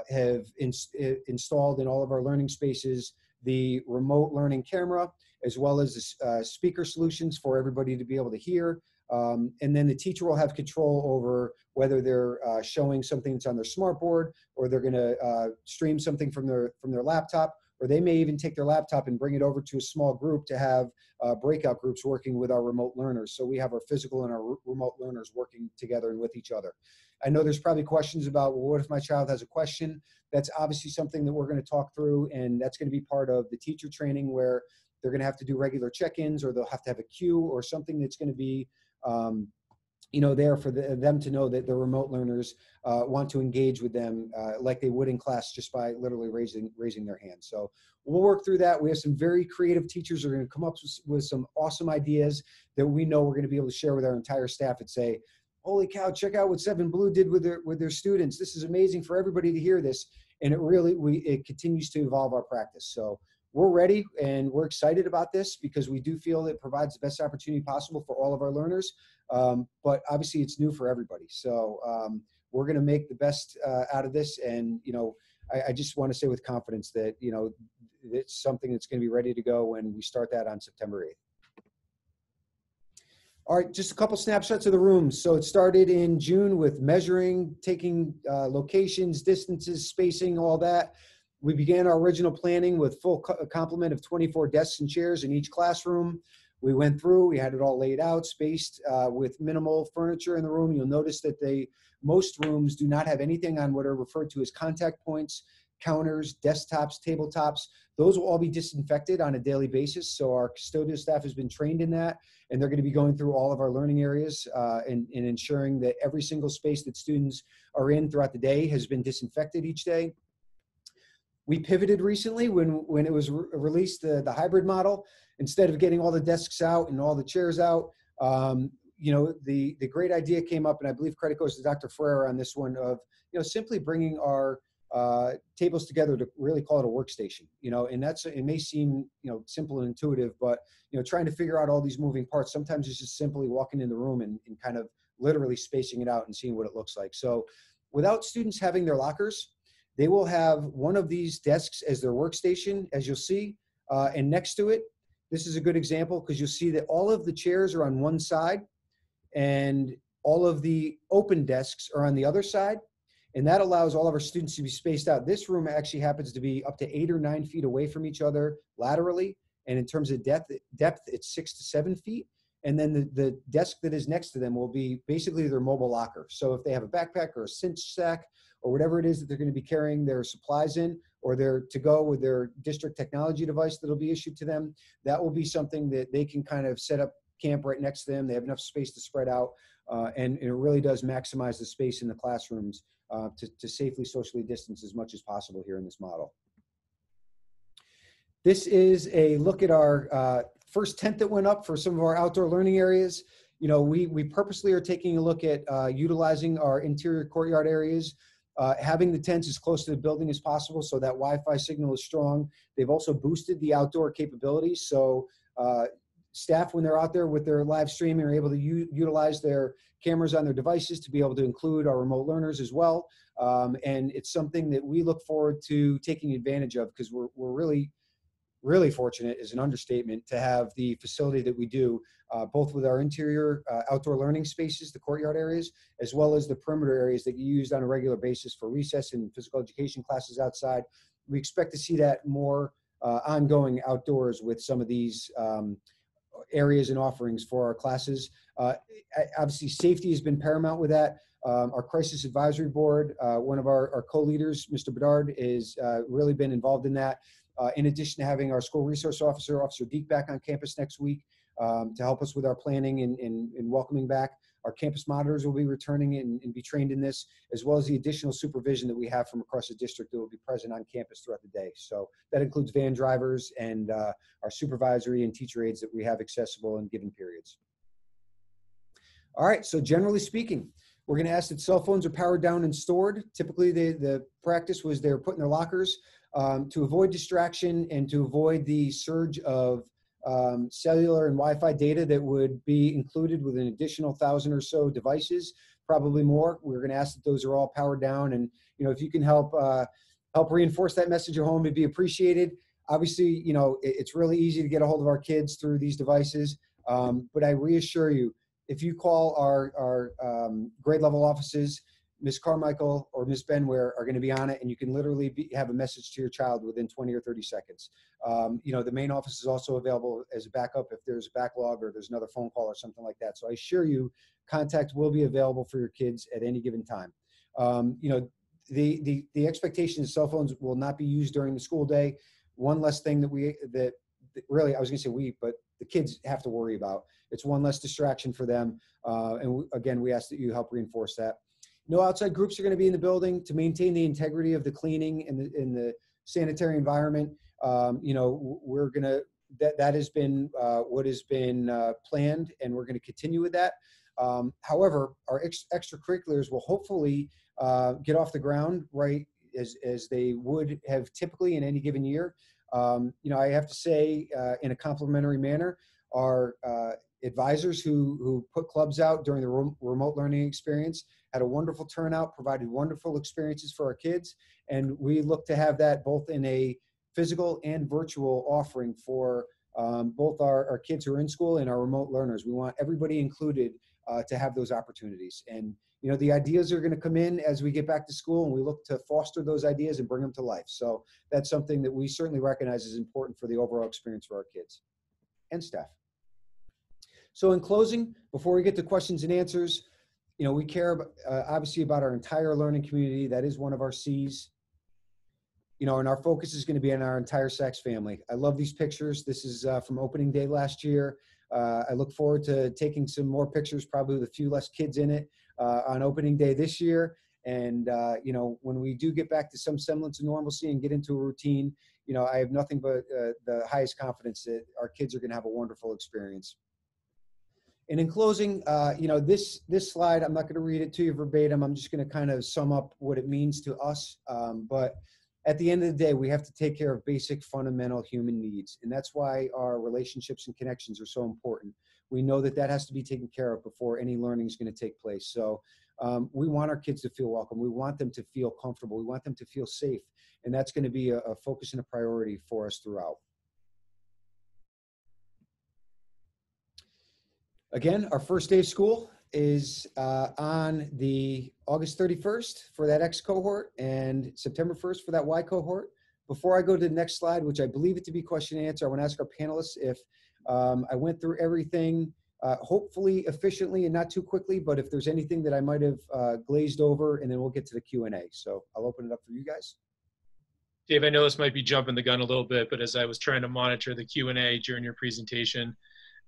have installed in all of our learning spaces the remote learning camera, as well as speaker solutions for everybody to be able to hear. And then the teacher will have control over whether they're showing something that's on their smartboard, or they're gonna stream something from their laptop, or they may even take their laptop and bring it over to a small group to have breakout groups working with our remote learners. So we have our physical and our remote learners working together and with each other. I know there's probably questions about, well, what if my child has a question? That's obviously something that we're going to talk through, and that's going to be part of the teacher training, where they're going to have to do regular check-ins, or they'll have to have a queue or something that's going to be you know, there for them to know that the remote learners want to engage with them like they would in class, just by literally raising their hand. So we'll work through that. We have some very creative teachers who are going to come up with some awesome ideas that we know we're going to be able to share with our entire staff and say, holy cow, check out what 7 Blue did with their students. This is amazing for everybody to hear this. And it continues to evolve our practice. So we're ready and we're excited about this, because we do feel it provides the best opportunity possible for all of our learners. But obviously it's new for everybody. So we're going to make the best out of this. And, you know, I just want to say with confidence that, you know, it's something that's going to be ready to go when we start that on September 8th. All right, just a couple snapshots of the rooms. So it started in June with measuring, taking locations, distances, spacing, all that. We began our original planning with full complement of 24 desks and chairs in each classroom. We went through, we had it all laid out, spaced with minimal furniture in the room. You'll notice that most rooms do not have anything on what are referred to as contact points, counters, desktops, tabletops. Those will all be disinfected on a daily basis. So our custodial staff has been trained in that, and they're going to be going through all of our learning areas and ensuring that every single space that students are in throughout the day has been disinfected each day. We pivoted recently when it was released, the hybrid model. Instead of getting all the desks out and all the chairs out, you know, the great idea came up, and I believe credit goes to Dr. Ferrer on this one, of, you know, simply bringing our tables together to really call it a workstation, you know, and it may seem, you know, simple and intuitive, but, you know, trying to figure out all these moving parts, sometimes it's just simply walking in the room and kind of literally spacing it out and seeing what it looks like. So without students having their lockers, they will have one of these desks as their workstation, as you'll see, and next to it, this is a good example, because you'll see that all of the chairs are on one side and all of the open desks are on the other side. And that allows all of our students to be spaced out. This room actually happens to be up to 8 or 9 feet away from each other laterally. And in terms of depth, it's 6 to 7 feet. And then the desk that is next to them will be basically their mobile locker. So if they have a backpack or a cinch sack or whatever it is that they're going to be carrying their supplies in, or they're to go with their district technology device that'll be issued to them, that will be something that they can kind of set up camp right next to them. They have enough space to spread out, and it really does maximize the space in the classrooms to safely socially distance as much as possible here in this model. This is a look at our first tent that went up for some of our outdoor learning areas. you know, we purposely are taking a look at utilizing our interior courtyard areas, having the tents as close to the building as possible so that Wi-Fi signal is strong. They've also boosted the outdoor capabilities. So staff, when they're out there with their live streaming, are able to utilize their cameras on their devices to be able to include our remote learners as well. And it's something that we look forward to taking advantage of, because we're really fortunate, is an understatement, to have the facility that we do, both with our interior outdoor learning spaces, the courtyard areas, as well as the perimeter areas that you use on a regular basis for recess and physical education classes outside. We expect to see that more ongoing outdoors with some of these areas and offerings for our classes. Obviously, safety has been paramount with that. Our crisis advisory board, one of our co-leaders, Mr. Bedard, is really been involved in that. In addition to having our school resource officer, Officer Deek, back on campus next week to help us with our planning and welcoming back. Our campus monitors will be returning and be trained in this, as well as the additional supervision that we have from across the district that will be present on campus throughout the day. So that includes van drivers and our supervisory and teacher aides that we have accessible in given periods. All right, so generally speaking, we're going to ask that cell phones are powered down and stored. Typically, the practice was they're put in their lockers to avoid distraction and to avoid the surge of cellular and Wi-Fi data that would be included with an additional 1,000 or so devices, probably more. We're going to ask that those are all powered down, and you know, if you can help reinforce that message at home, it'd be appreciated. Obviously, you know, it's really easy to get a hold of our kids through these devices, but I reassure you, if you call our grade level offices, Ms. Carmichael or Ms. Benware are going to be on it, and you can literally have a message to your child within 20 or 30 seconds. You know, the main office is also available as a backup if there's a backlog or there's another phone call or something like that. So I assure you, contact will be available for your kids at any given time. You know, the expectation is cell phones will not be used during the school day. One less thing that really, I was going to say but the kids have to worry about. It's one less distraction for them. Again, we ask that you help reinforce that. No outside groups are going to be in the building to maintain the integrity of the cleaning and the sanitary environment. You know, we're going to, that has been what has been planned, and we're going to continue with that. However, our extracurriculars will hopefully get off the ground right as they would have typically in any given year. You know, I have to say, in a complimentary manner, our advisors who put clubs out during the remote learning experience had a wonderful turnout, provided wonderful experiences for our kids, and we look to have that both in a physical and virtual offering for both our kids who are in school and our remote learners. We want everybody included to have those opportunities. And you know, the ideas are going to come in as we get back to school, and we look to foster those ideas and bring them to life. So that's something that we certainly recognize is important for the overall experience for our kids and staff. So in closing, before we get to questions and answers, you know, we care obviously about our entire learning community. That is one of our C's. You know, and our focus is going to be on our entire Saxe family. I love these pictures. This is from opening day last year. I look forward to taking some more pictures, probably with a few less kids in it, on opening day this year. And, you know, when we do get back to some semblance of normalcy and get into a routine, you know, I have nothing but the highest confidence that our kids are going to have a wonderful experience. And in closing, you know, this slide, I'm not going to read it to you verbatim. I'm just going to kind of sum up what it means to us. But at the end of the day, we have to take care of basic fundamental human needs. And that's why our relationships and connections are so important. We know that that has to be taken care of before any learning is going to take place. So we want our kids to feel welcome. We want them to feel comfortable. We want them to feel safe. And that's going to be a focus and a priority for us throughout. Again, our first day of school is on the August 31st for that X cohort and September 1st for that Y cohort. Before I go to the next slide, which I believe it to be question and answer, I want to ask our panelists if I went through everything hopefully efficiently and not too quickly, but if there's anything that I might have glazed over, and then we'll get to the Q&A. So I'll open it up for you guys. Dave, I know this might be jumping the gun a little bit, but as I was trying to monitor the Q&A during your presentation,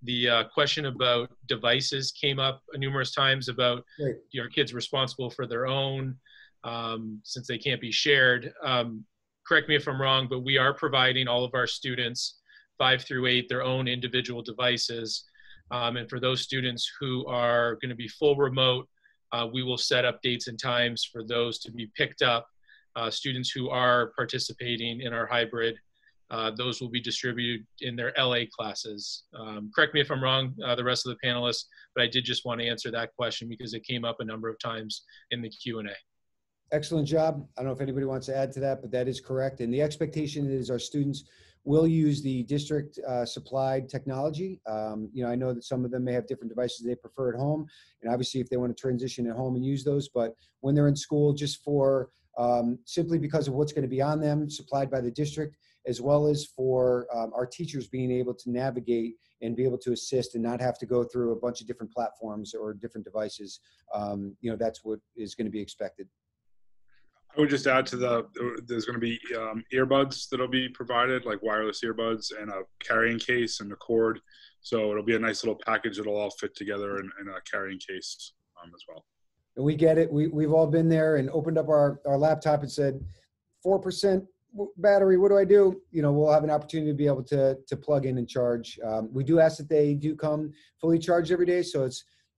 the question about devices came up numerous times about your kids responsible for their own since they can't be shared. Correct me if I'm wrong, but we are providing all of our students 5 through 8 their own individual devices. And for those students who are going to be full remote, we will set up dates and times for those to be picked up. Students who are participating in our hybrid, those will be distributed in their LA classes. Correct me if I'm wrong, the rest of the panelists, but I did just want to answer that question because it came up a number of times in the Q&A. Excellent job. I don't know if anybody wants to add to that, but that is correct. And the expectation is our students will use the district supplied technology. I know that some of them may have different devices they prefer at home. And obviously if they want to transition at home and use those, but when they're in school, just for simply because of what's going to be on them, supplied by the district, as well as for our teachers being able to navigate and be able to assist and not have to go through a bunch of different platforms or different devices. That's what is going to be expected. I would just add to there's going to be earbuds that'll be provided, like wireless earbuds and a carrying case and a cord. So it'll be a nice little package that'll all fit together in a carrying case as well. And we get it. We've all been there and opened up our laptop and said, 4% battery, what do I do? We'll have an opportunity to be able to plug in and charge. We do ask that they do come fully charged every day. So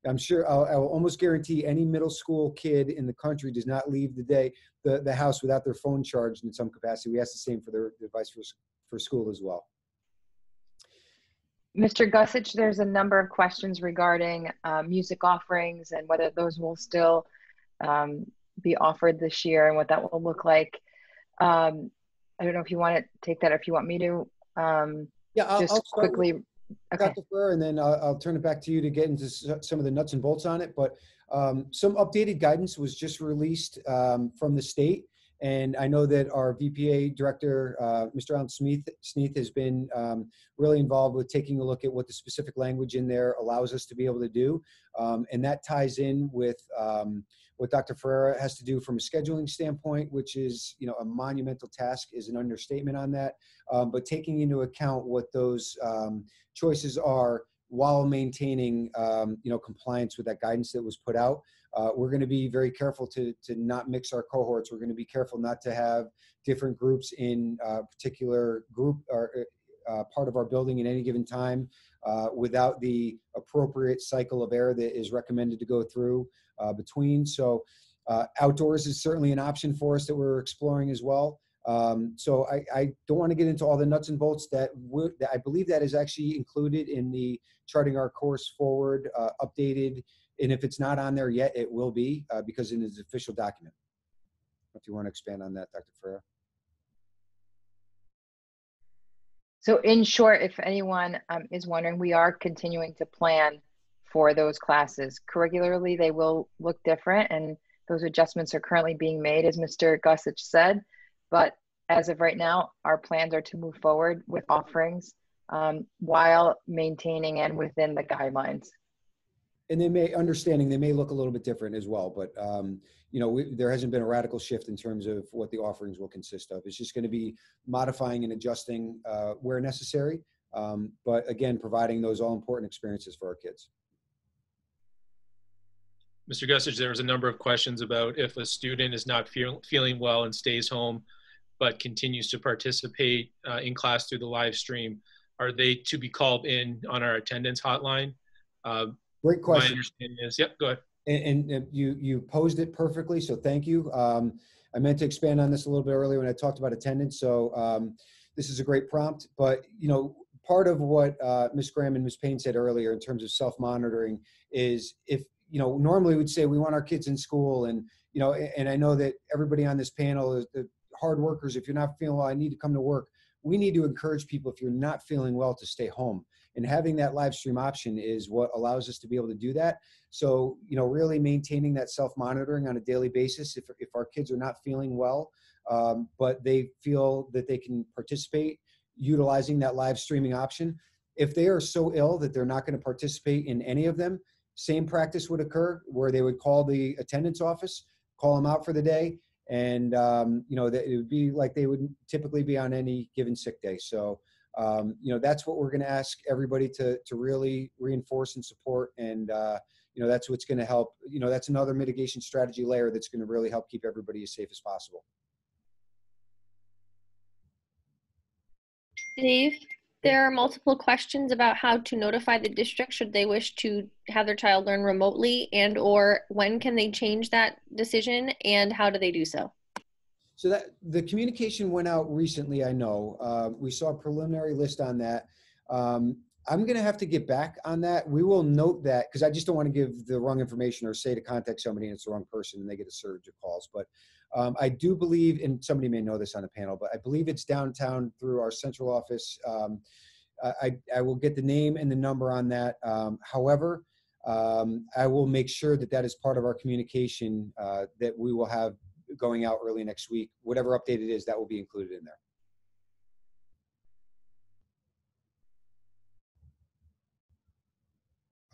I'm sure I'll almost guarantee any middle school kid in the country does not leave the house without their phone charged in some capacity. We ask the same for their device for school as well. Mr. Gussich, there's a number of questions regarding music offerings and whether those will still be offered this year and what that will look like. I don't know if you want to take that or if you want me to. Yeah, I'll quickly. Okay. Dr. Ferrer, and then I'll turn it back to you to get into some of the nuts and bolts on it. But some updated guidance was just released from the state. And I know that our VPA director, Mr. Alan Sneath, has been really involved with taking a look at what the specific language in there allows us to be able to do. And that ties in with what Dr. Ferreira has to do from a scheduling standpoint, which is, a monumental task is an understatement on that. But taking into account what those choices are while maintaining, compliance with that guidance that was put out. We're going to be very careful to not mix our cohorts. We're going to be careful not to have different groups in a particular group or part of our building at any given time without the appropriate cycle of air that is recommended to go through between. So outdoors is certainly an option for us that we're exploring as well. So I don't want to get into all the nuts and bolts that I believe that is actually included in the Charting Our Course Forward updated. And if it's not on there yet, it will be because it is an official document. If you want to expand on that, Dr. Ferrer. So in short, if anyone is wondering, we are continuing to plan for those classes. Curricularly, they will look different, and those adjustments are currently being made, as Mr. Gussich said. But as of right now, our plans are to move forward with offerings while maintaining and within the guidelines. And they may look a little bit different as well, but there hasn't been a radical shift in terms of what the offerings will consist of. It's just going to be modifying and adjusting where necessary, but again, providing those all important experiences for our kids. Mr. Gussich, there was a number of questions about if a student is not feeling well and stays home, but continues to participate in class through the live stream. Are they to be called in on our attendance hotline? Great question. My understanding is, yep, go ahead. And you posed it perfectly, so thank you. I meant to expand on this a little bit earlier when I talked about attendance, so this is a great prompt. But, part of what Ms. Graham and Ms. Payne said earlier in terms of self-monitoring is if, normally we'd say we want our kids in school and, and I know that everybody on this panel is the hard workers. If you're not feeling well, I need to come to work. We need to encourage people, if you're not feeling well, to stay home. And having that live stream option is what allows us to be able to do that. So, really maintaining that self-monitoring on a daily basis. If our kids are not feeling well, but they feel that they can participate, utilizing that live streaming option. If they are so ill that they're not going to participate in any of them, same practice would occur where they would call the attendance office, call them out for the day. And, that it would be like they would typically be on any given sick day. So, that's what we're going to ask everybody to really reinforce and support. And, that's what's going to help, that's another mitigation strategy layer that's going to really help keep everybody as safe as possible. Dave? There are multiple questions about how to notify the district should they wish to have their child learn remotely, and or when can they change that decision and how do they do so? So that the communication went out recently, I know. We saw a preliminary list on that. I'm going to have to get back on that. We will note that because I just don't want to give the wrong information or say to contact somebody and it's the wrong person and they get a surge of calls. But I do believe, and somebody may know this on the panel, but I believe it's downtown through our central office. I will get the name and the number on that. However, I will make sure that that is part of our communication that we will have going out early next week. Whatever update it is, that will be included in there.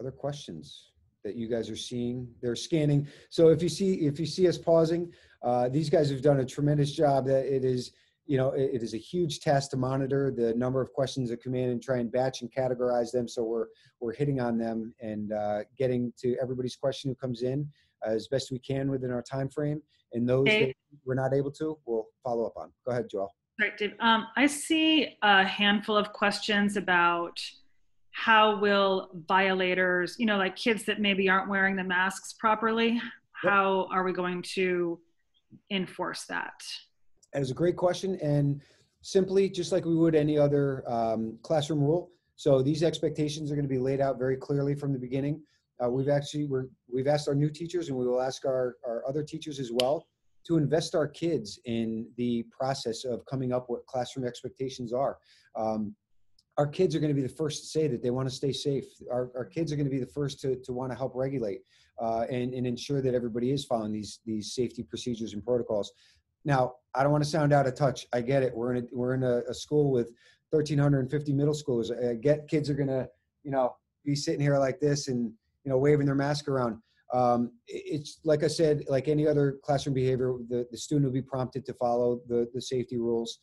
Other questions that you guys are seeing? They're scanning. So if you see us pausing, these guys have done a tremendous job. That it is, it is a huge task to monitor the number of questions that come in and try and batch and categorize them. So we're hitting on them and getting to everybody's question who comes in as best we can within our time frame. And those that we're not able to, we'll follow up on. Go ahead, Joel. Right, Dave. I see a handful of questions about how will violators, like kids that maybe aren't wearing the masks properly, how are we going to enforce that? That is a great question, and simply just like we would any other classroom rule. So these expectations are going to be laid out very clearly from the beginning. We've asked our new teachers, and we will ask our other teachers as well, to invest our kids in the process of coming up with what classroom expectations are. Our kids are going to be the first to say that they want to stay safe. Our kids are going to be the first to want to help regulate and ensure that everybody is following these safety procedures and protocols. Now, I don't want to sound out of touch. I get it. We're in a school with 1,350 middle schoolers. I get kids are going to, be sitting here like this and, waving their mask around. It's like I said, like any other classroom behavior, the student will be prompted to follow the safety rules.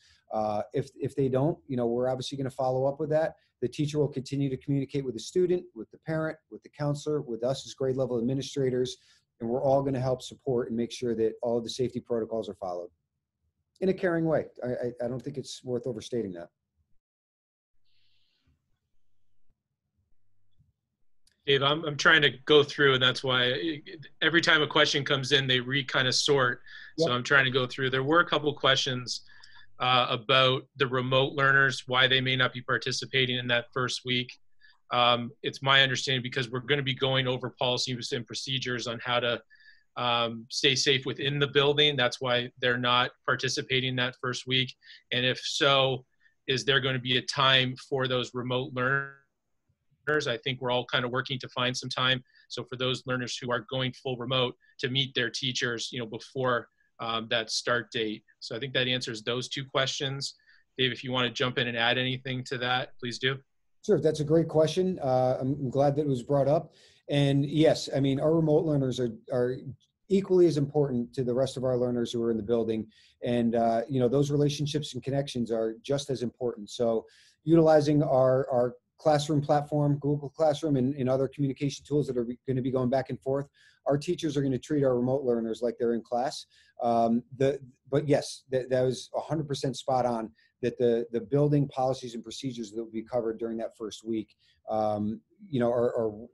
If they don't, we're obviously going to follow up with that. The teacher will continue to communicate with the student, with the parent, with the counselor, with us as grade level administrators, and we're all going to help support and make sure that all of the safety protocols are followed in a caring way. I don't think it's worth overstating that. Dave, I'm trying to go through, and that's why every time a question comes in, they kind of sort. Yep. So I'm trying to go through. There were a couple of questions about the remote learners, why they may not be participating in that first week. It's my understanding because we're going to be going over policies and procedures on how to stay safe within the building. That's why they're not participating that first week. And if so, is there going to be a time for those remote learners? I think we're all kind of working to find some time. So for those learners who are going full remote, to meet their teachers, before that start date. So I think that answers those two questions. Dave, if you want to jump in and add anything to that, please do. Sure, that's a great question. I'm glad that it was brought up. And yes, I mean, our remote learners are equally as important to the rest of our learners who are in the building. And, those relationships and connections are just as important. So utilizing our classroom platform, Google Classroom, and other communication tools that are going to be going back and forth, our teachers are going to treat our remote learners like they're in class. But yes, that was 100% spot on, that the building policies and procedures that will be covered during that first week, are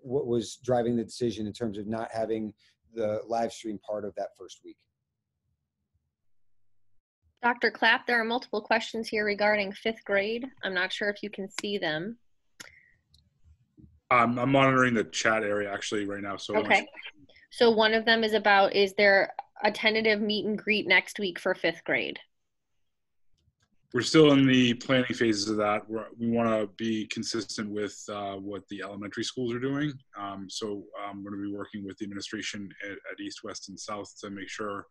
what was driving the decision in terms of not having the live stream part of that first week. Dr. Clapp, there are multiple questions here regarding 5th grade. I'm not sure if you can see them. I'm monitoring the chat area actually right now. So okay. So one of them is about, is there a tentative meet and greet next week for 5th grade? We're still in the planning phases of that. We want to be consistent with what the elementary schools are doing. So I'm going to be working with the administration at East, West, and South to make sure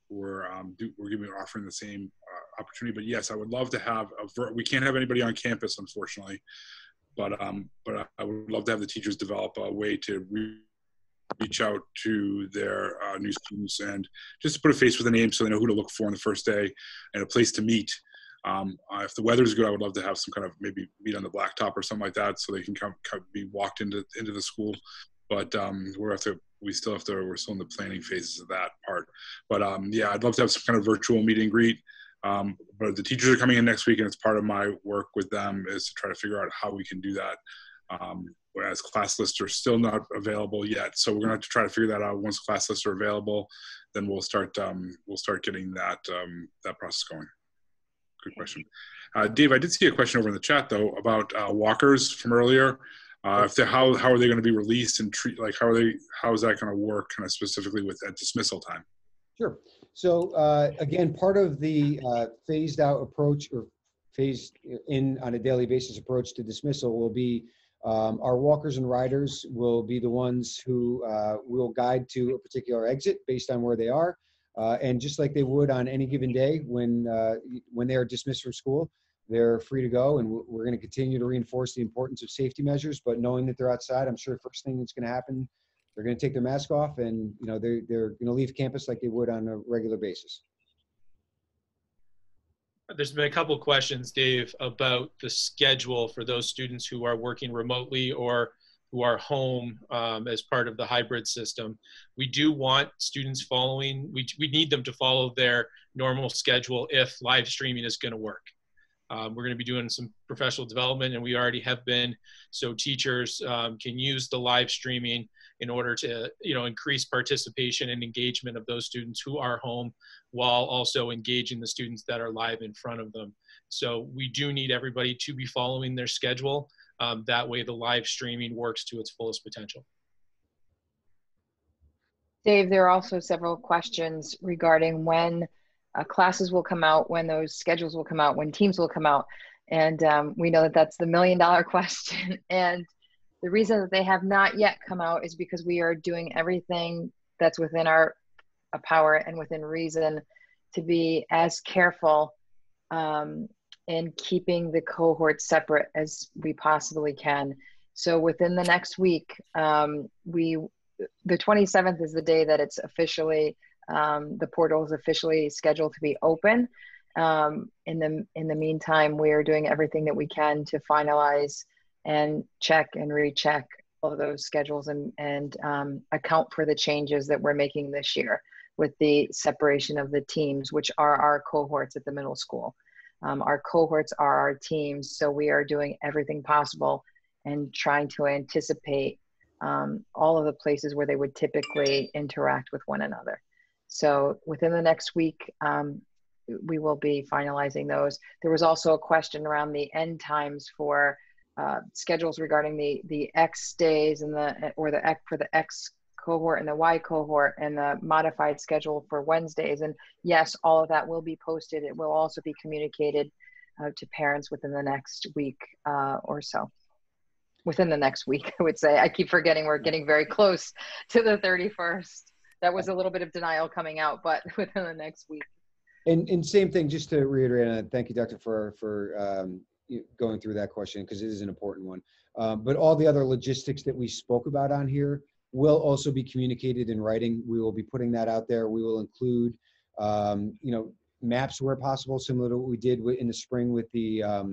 we're offering the same opportunity. But yes, I would love to have we can't have anybody on campus, unfortunately. But I would love to have the teachers develop a way to reach out to their new students and just to put a face with a name so they know who to look for on the first day and a place to meet. If the weather's good, I would love to have some kind of maybe meet on the blacktop or something like that so they can be walked into the school. But we're still in the planning phases of that part. But yeah, I'd love to have some kind of virtual meet and greet But the teachers are coming in next week, and it's part of my work with them is to try to figure out how we can do that. Whereas class lists are still not available yet, so we're going to have to try to figure that out. Once class lists are available, then we'll start getting that that process going. Good question, Dave. I did see a question over in the chat though about walkers from earlier. If they're, how are they going to be released and treat, like how is that going to work kind of specifically with at dismissal time? Sure. So again, part of the phased out approach or phased in on a daily basis approach to dismissal will be our walkers and riders will be the ones who will guide to a particular exit based on where they are. And just like they would on any given day when they are dismissed from school, they're free to go. And we're going to continue to reinforce the importance of safety measures, but knowing that they're outside, I'm sure first thing that's going to happen, they're going to take their mask off and, you know, they're going to leave campus like they would on a regular basis. There's been a couple of questions, Dave, about the schedule for those students who are working remotely or who are home as part of the hybrid system. We do want students following, we need them to follow their normal schedule if live streaming is going to work. We're going to be doing some professional development, and we already have been, so teachers can use the live streaming in order to, you know, increase participation and engagement of those students who are home while also engaging the students that are live in front of them. So we do need everybody to be following their schedule. That way the live streaming works to its fullest potential. Dave, there are also several questions regarding when classes will come out, when those schedules will come out, when teams will come out. And we know that that's the $1 million question. And the reason that they have not yet come out is because we are doing everything that's within our power and within reason to be as careful in keeping the cohort separate as we possibly can. So within the next week, the 27th is the day that it's officially, the portal is officially scheduled to be open. In the meantime, we are doing everything that we can to finalize and check and recheck all of those schedules and account for the changes that we're making this year with the separation of the teams, which are our cohorts at the middle school. Our cohorts are our teams, so we are doing everything possible and trying to anticipate all of the places where they would typically interact with one another. So within the next week, we will be finalizing those. There was also a question around the end times for schedules regarding the X days and for the X cohort and the Y cohort and the modified schedule for Wednesdays. And yes, all of that will be posted. It will also be communicated to parents within the next week or so. Within the next week, I would say. I keep forgetting we're getting very close to the 31st. That was a little bit of denial coming out, but within the next week. And same thing, just to reiterate, and thank you, Doctor, for going through that question, because it is an important one. But all the other logistics that we spoke about on here will also be communicated in writing. We will be putting that out there. We will include, maps where possible, similar to what we did in the spring with the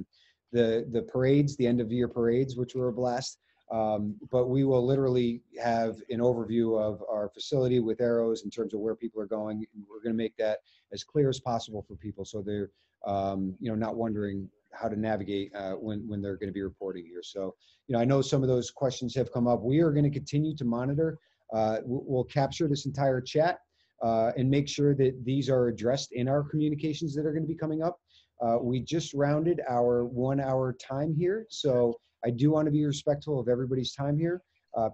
parades, the end of year parades, which were a blast. But we will literally have an overview of our facility with arrows in terms of where people are going. We're going to make that as clear as possible for people, so they're not wondering how to navigate when they're going to be reporting here. So, I know some of those questions have come up. We are going to continue to monitor. We'll capture this entire chat and make sure that these are addressed in our communications that are going to be coming up. We just rounded our 1 hour time here, so I do want to be respectful of everybody's time here.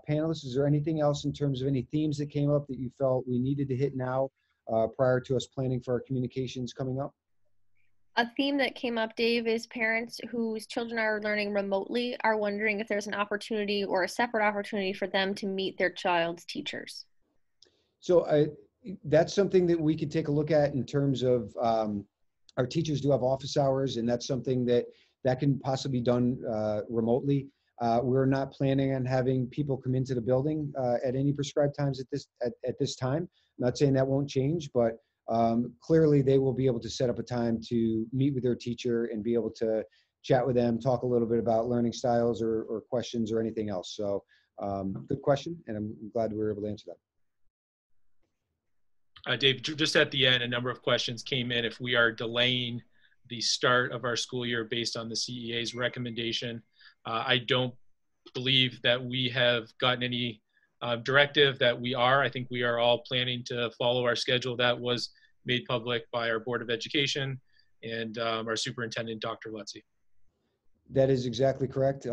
Panelists, is there anything else in terms of any themes that came up that you felt we needed to hit now prior to us planning for our communications coming up? A theme that came up, Dave, is parents whose children are learning remotely are wondering if there's an opportunity or a separate opportunity for them to meet their child's teachers. So that's something that we could take a look at in terms of our teachers do have office hours, and that's something that can possibly be done remotely. We're not planning on having people come into the building at any prescribed times at this time. I'm not saying that won't change, but clearly they will be able to set up a time to meet with their teacher and be able to chat with them, talk a little bit about learning styles or questions or anything else. So good question, and I'm glad we were able to answer that. Dave, just at the end, a number of questions came in if we are delaying the start of our school year based on the CEA's recommendation. I don't believe that we have gotten any directive that we are. I think we are all planning to follow our schedule that was made public by our Board of Education and our superintendent, Dr. Lutzy. That is exactly correct.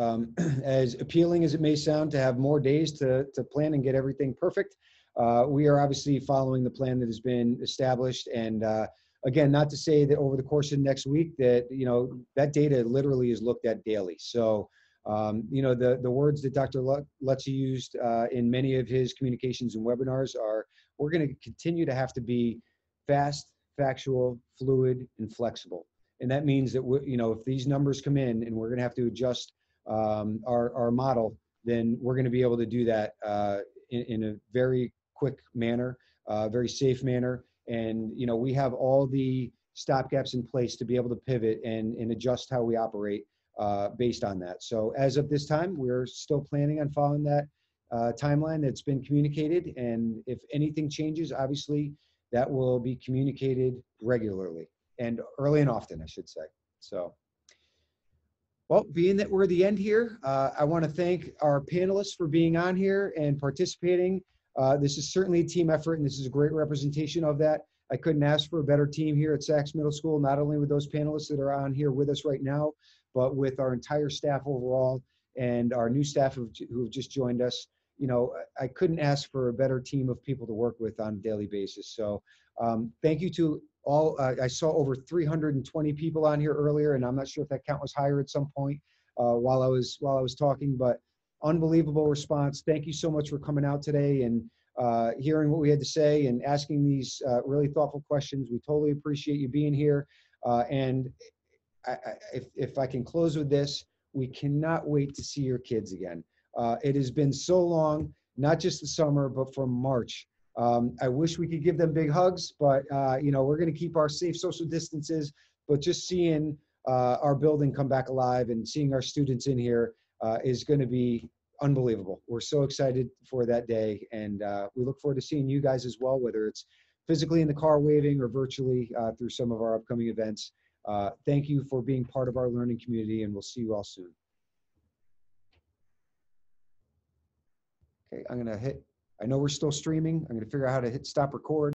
As appealing as it may sound to have more days to plan and get everything perfect, we are obviously following the plan that has been established. And again, not to say that over the course of next week that, you know, that data literally is looked at daily. So, you know, the words that Dr. Lutzy used in many of his communications and webinars are, we're going to continue to have to be fast, factual, fluid, and flexible. And that means that, you know, if these numbers come in and we're going to have to adjust our model, then we're going to be able to do that in a very quick manner, very safe manner. And, you know, we have all the stopgaps in place to be able to pivot and adjust how we operate based on that. So as of this time, we're still planning on following that timeline that's been communicated. And if anything changes, obviously, that will be communicated regularly. And early and often, I should say. So, well, being that we're at the end here, I want to thank our panelists for being on here and participating. This is certainly a team effort, and this is a great representation of that. I couldn't ask for a better team here at Saxe Middle School, not only with those panelists that are on here with us right now, but with our entire staff overall and our new staff who have just joined us. You know, I couldn't ask for a better team of people to work with on a daily basis. So thank you to all. I saw over 320 people on here earlier, and I'm not sure if that count was higher at some point while I was talking, but unbelievable response. Thank you so much for coming out today and hearing what we had to say and asking these really thoughtful questions. We totally appreciate you being here. And if I can close with this, we cannot wait to see your kids again. It has been so long, not just the summer, but from March. I wish we could give them big hugs, but you know, we're going to keep our safe social distances. But just seeing our building come back alive and seeing our students in here is going to be unbelievable. We're so excited for that day, and we look forward to seeing you guys as well, whether it's physically in the car waving or virtually through some of our upcoming events. Thank you for being part of our learning community, and we'll see you all soon. Okay, I'm going to hit, I know we're still streaming. I'm going to figure out how to hit stop record.